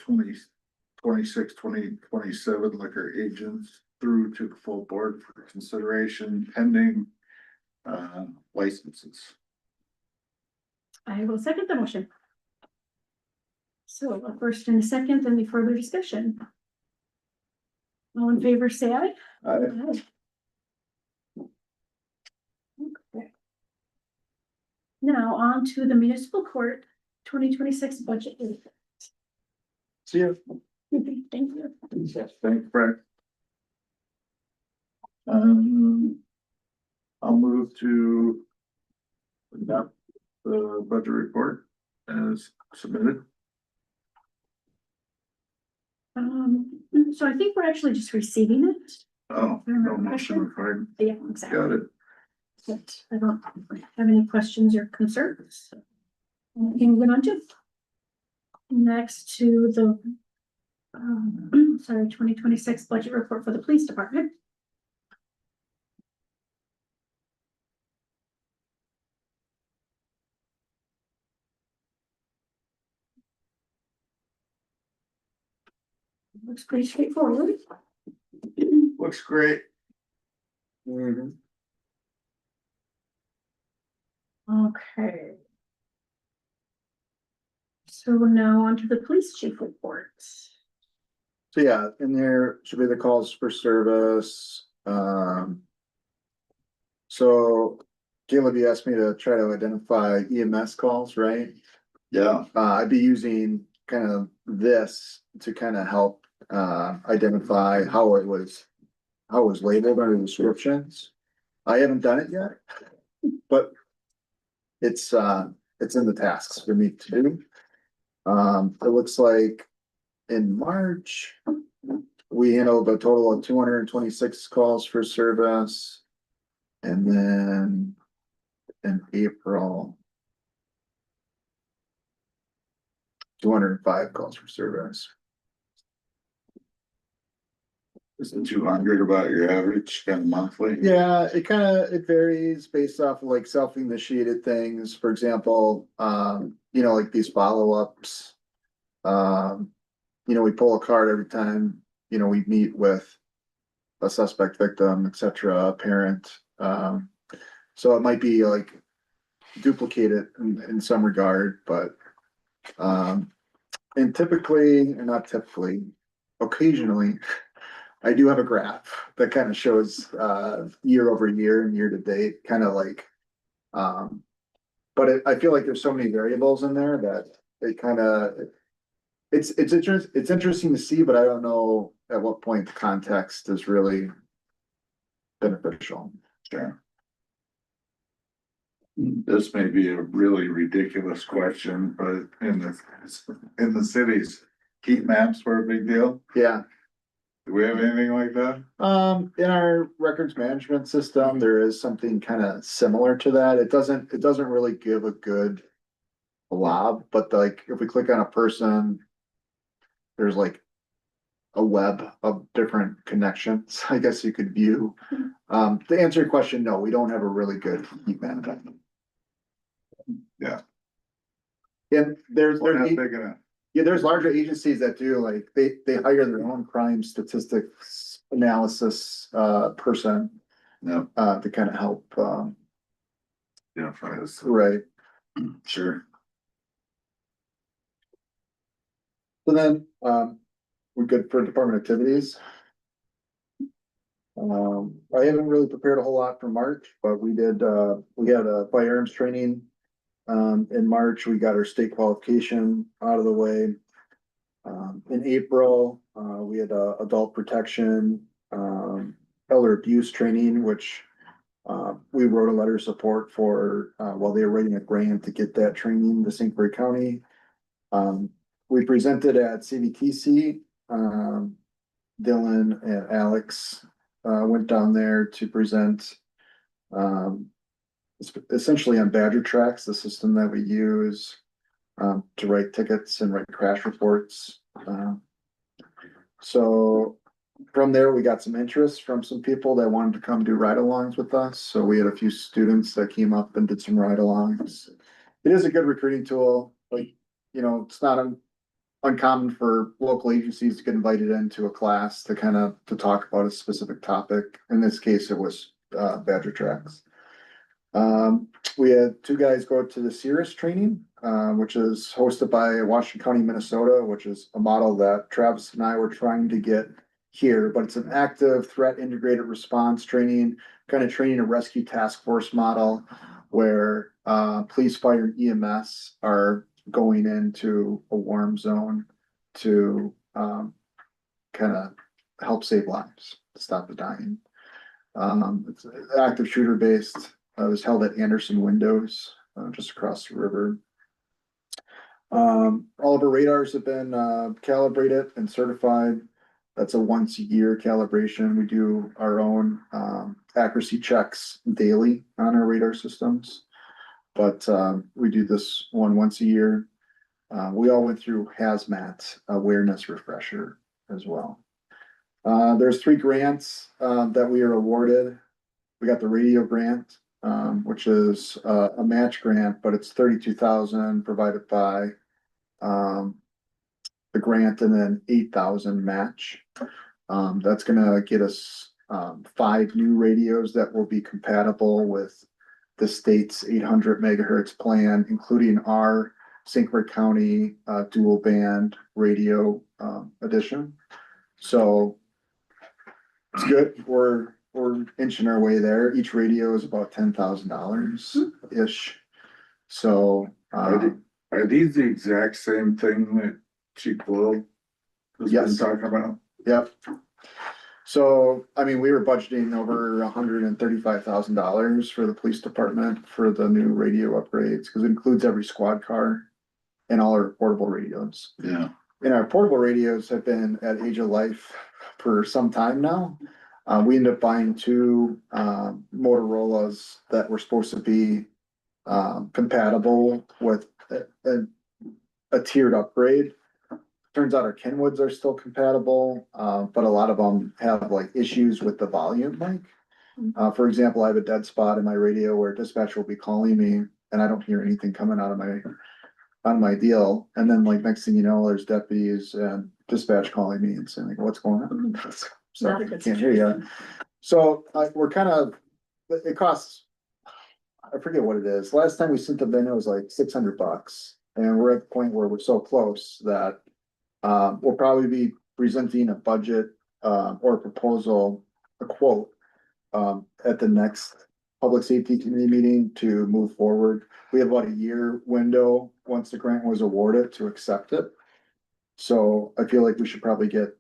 Speaker 6: 2026-2027 liquor agents through to the full board for consideration pending licenses.
Speaker 1: I will second the motion. So a first and a second, any further discussion? All in favor, say aye. Aye. Okay. Now on to the municipal court 2026 budget.
Speaker 2: See you.
Speaker 1: Thank you.
Speaker 6: Thanks, Brett. I'll move to adopt the budget report as submitted.
Speaker 1: So I think we're actually just receiving it.
Speaker 6: Oh, no motion required.
Speaker 1: Yeah, exactly.
Speaker 6: Got it.
Speaker 1: But I don't have any questions or concerns. Moving on to. Next to the. Sorry, 2026 budget report for the police department. Looks pretty straightforward.
Speaker 6: Looks great.
Speaker 1: Okay. So now on to the police chief reports.
Speaker 2: So yeah, in there should be the calls for service, so Caleb, you asked me to try to identify EMS calls, right?
Speaker 6: Yeah.
Speaker 2: I'd be using kind of this to kind of help, identify how it was labeled under the descriptions. I haven't done it yet, but it's in the tasks for me to do. It looks like in March, we handled a total of 226 calls for service. And then in April, 205 calls for service.
Speaker 6: Isn't 200 about your average kind of monthly?
Speaker 2: Yeah, it varies based off of like self-initiated things. For example, like these follow-ups. We pull a card every time, we meet with a suspect victim, et cetera, a parent. So it might be like duplicated in some regard, but and typically, or not typically, occasionally, I do have a graph that kind of shows year over year and year to date, kind of like but I feel like there's so many variables in there that it kind of it's interesting to see, but I don't know at what point the context is really beneficial.
Speaker 6: Sure. This may be a really ridiculous question, but in the cities, heat maps were a big deal.
Speaker 2: Yeah.
Speaker 6: Do we have anything like that?
Speaker 2: In our records management system, there is something kind of similar to that. It doesn't really give a good blob, but like if we click on a person, there's like a web of different connections, I guess you could view. To answer your question, no, we don't have a really good heat map.
Speaker 6: Yeah.
Speaker 2: And there's
Speaker 6: We're not big enough.
Speaker 2: yeah, there's larger agencies that do like they hire their own crime statistics analysis person
Speaker 6: No,
Speaker 2: to kind of help
Speaker 6: yeah, for us.
Speaker 2: right.
Speaker 6: Sure.
Speaker 2: So then we're good for department activities. I haven't really prepared a whole lot for March, but we had a firearms training. In March, we got our state qualification out of the way. In April, we had adult protection, elder abuse training, which we wrote a letter of support for while they were writing a grant to get that training to St. Croix County. We presented at CVTC. Dylan and Alex went down there to present essentially on Badger Tracks, the system that we use to write tickets and write crash reports. So from there, we got some interest from some people that wanted to come do ride-alongs with us. So we had a few students that came up and did some ride-alongs. It is a good recruiting tool. Like, it's not uncommon for local agencies to get invited into a class to talk about a specific topic. In this case, it was Badger Tracks. We had two guys go to the Cirrus training, which is hosted by Washington County, Minnesota, which is a model that Travis and I were trying to get here, but it's an active threat integrated response training, kind of training a rescue task force model where police, fire, and EMS are going into a warm zone to kind of help save lives, stop the dying. It's active shooter based. It was held at Anderson Windows, just across the river. All of our radars have been calibrated and certified. That's a once a year calibration. We do our own accuracy checks daily on our radar systems, but we do this one once a year. We all went through hazmat awareness refresher as well. There's 3 grants that we are awarded. We got the radio grant, which is a match grant, but it's 32,000 provided by the grant and then 8,000 match. That's gonna get us 5 new radios that will be compatible with the state's 800 megahertz plan, including our St. Croix County dual band radio edition. So it's good. We're inching our way there. Each radio is about $10,000 ish. So
Speaker 6: Are these the exact same thing that Chief Will has been
Speaker 2: Yes.
Speaker 6: talking about?
Speaker 2: Yep. So, I mean, we were budgeting over $135,000 for the police department for the new radio upgrades, because it includes every squad car and all our portable radios.
Speaker 6: Yeah.
Speaker 2: And our portable radios have been at age of life for some time now. We ended up buying two Motorola's that were supposed to be compatible with a tiered upgrade. Turns out our Kenwoods are still compatible, but a lot of them have like issues with the volume mic. For example, I have a dead spot in my radio where dispatch will be calling me and I don't hear anything coming out of my deal. And then like next thing you know, there's deputies and dispatch calling me and saying like, what's going on? So
Speaker 1: Not a
Speaker 2: I
Speaker 1: good
Speaker 2: can't hear you. So we're kind of, it costs, I forget what it is. Last time we sent the bin, it was like $600. And we're at the point where we're so close that we'll probably be presenting a budget or a proposal, a quote at the next public safety committee meeting to move forward. We have about a year window once the grant was awarded to accept it. So I feel like we should probably get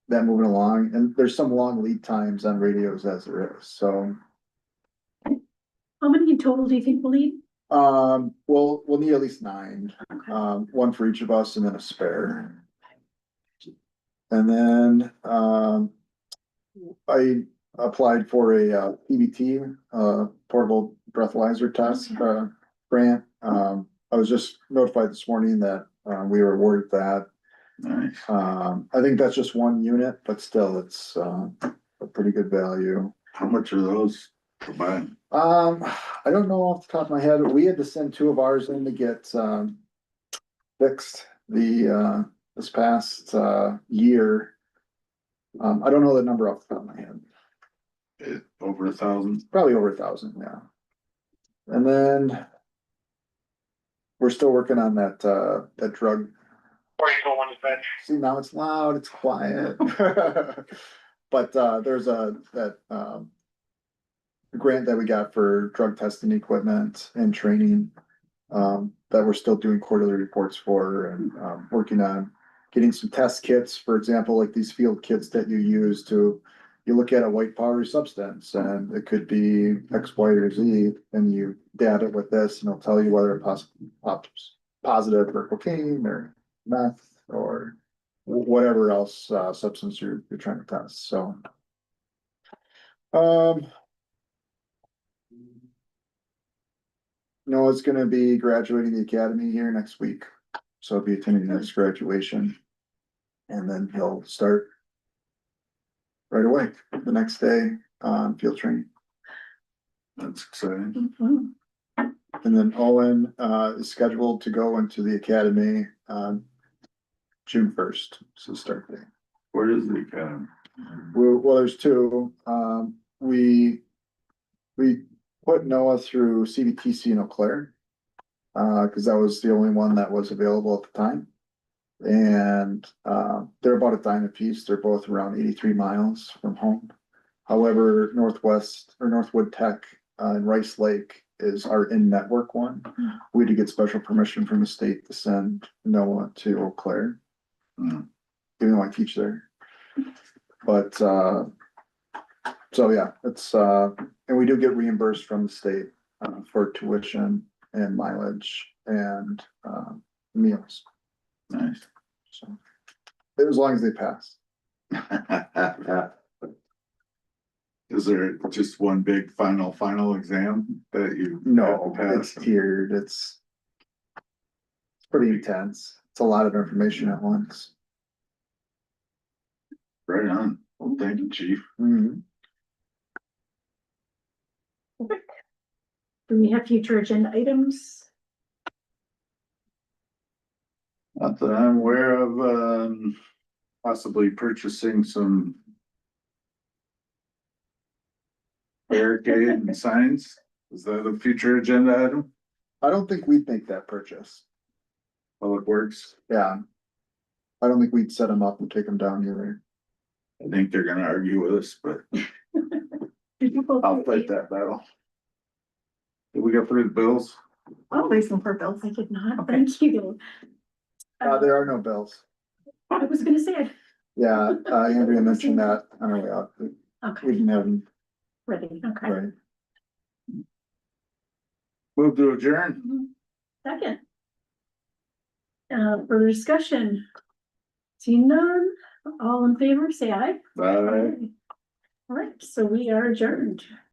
Speaker 2: that moving along, and there's some long lead times on radios as there is, so.
Speaker 1: How many in total do you think we'll need?
Speaker 2: We'll need at least 9,
Speaker 1: Okay.
Speaker 2: one for each of us and then a spare. And then, I applied for a PBT, portable breathalyzer test, grant. I was just notified this morning that, we were awarded that.
Speaker 6: Nice.
Speaker 2: I think that's just one unit, but still, it's, a pretty good value.
Speaker 6: How much are those to buy?
Speaker 2: I don't know off the top of my head. We had to send 2 of ours in to get, fixed this past, year. I don't know the number off the top of my head.
Speaker 6: Over 1,000?
Speaker 2: Probably over 1,000, yeah. And then we're still working on that drug. See, now it's loud, it's quiet. But there's that grant that we got for drug testing equipment and training that we're still doing quarterly reports for, and working on getting some test kits, for example, like these field kits that you use to, you look at a white powdery substance and it could be X, Y, or Z, and you dab it with this and it'll tell you whether it pops positive for cocaine or meth or whatever else substance you're trying to test, so. Noah's gonna be graduating the academy here next week, so I'll be attending his graduation. And then he'll start right away, the next day, on field training.
Speaker 6: That's exciting.
Speaker 1: Mhm.
Speaker 2: And then Owen is scheduled to go into the academy on June 1st, so start day.
Speaker 6: Where is the academy?
Speaker 2: Well, there's 2. We put Noah through CBTC in Eau Claire. Cause that was the only one that was available at the time. And they're about a dime a piece. They're both around 83 miles from home. However, Northwood Tech in Rice Lake is our in-network one. We had to get special permission from the state to send Noah to Eau Claire. Even though I teach there. But so yeah, it's and we do get reimbursed from the state for tuition and mileage and meals.
Speaker 6: Nice.
Speaker 2: So as long as they pass.
Speaker 6: Is there just one big final exam that you?
Speaker 2: No,
Speaker 6: have to
Speaker 2: it's
Speaker 6: pass?
Speaker 2: tiered. It's pretty intense. It's a lot of information at once.
Speaker 6: Right on. Well, thank you, chief.
Speaker 2: Mhm.
Speaker 1: Do we have future agenda items?
Speaker 6: Not that I'm aware of, possibly purchasing some barricade and signs. Is that a future agenda item?
Speaker 2: I don't think we'd make that purchase.
Speaker 6: Public Works?
Speaker 2: Yeah. I don't think we'd set them up and take them down either.
Speaker 6: I think they're gonna argue with us, but
Speaker 1: Did you both-
Speaker 6: I'll fight that battle. Did we go through the bills?
Speaker 1: Oh, there's some for bills. I did not. Thank you.
Speaker 2: There are no bills.
Speaker 1: I was gonna say,
Speaker 2: Yeah, Andrea mentioned that on our way out. We
Speaker 1: Okay,
Speaker 2: can have them,
Speaker 1: ready, okay.
Speaker 2: right.
Speaker 6: Move to adjourn.
Speaker 1: Mhm. Second. Further discussion? Seeing none, all in favor, say aye.
Speaker 6: Bye.
Speaker 1: All right, so we are adjourned.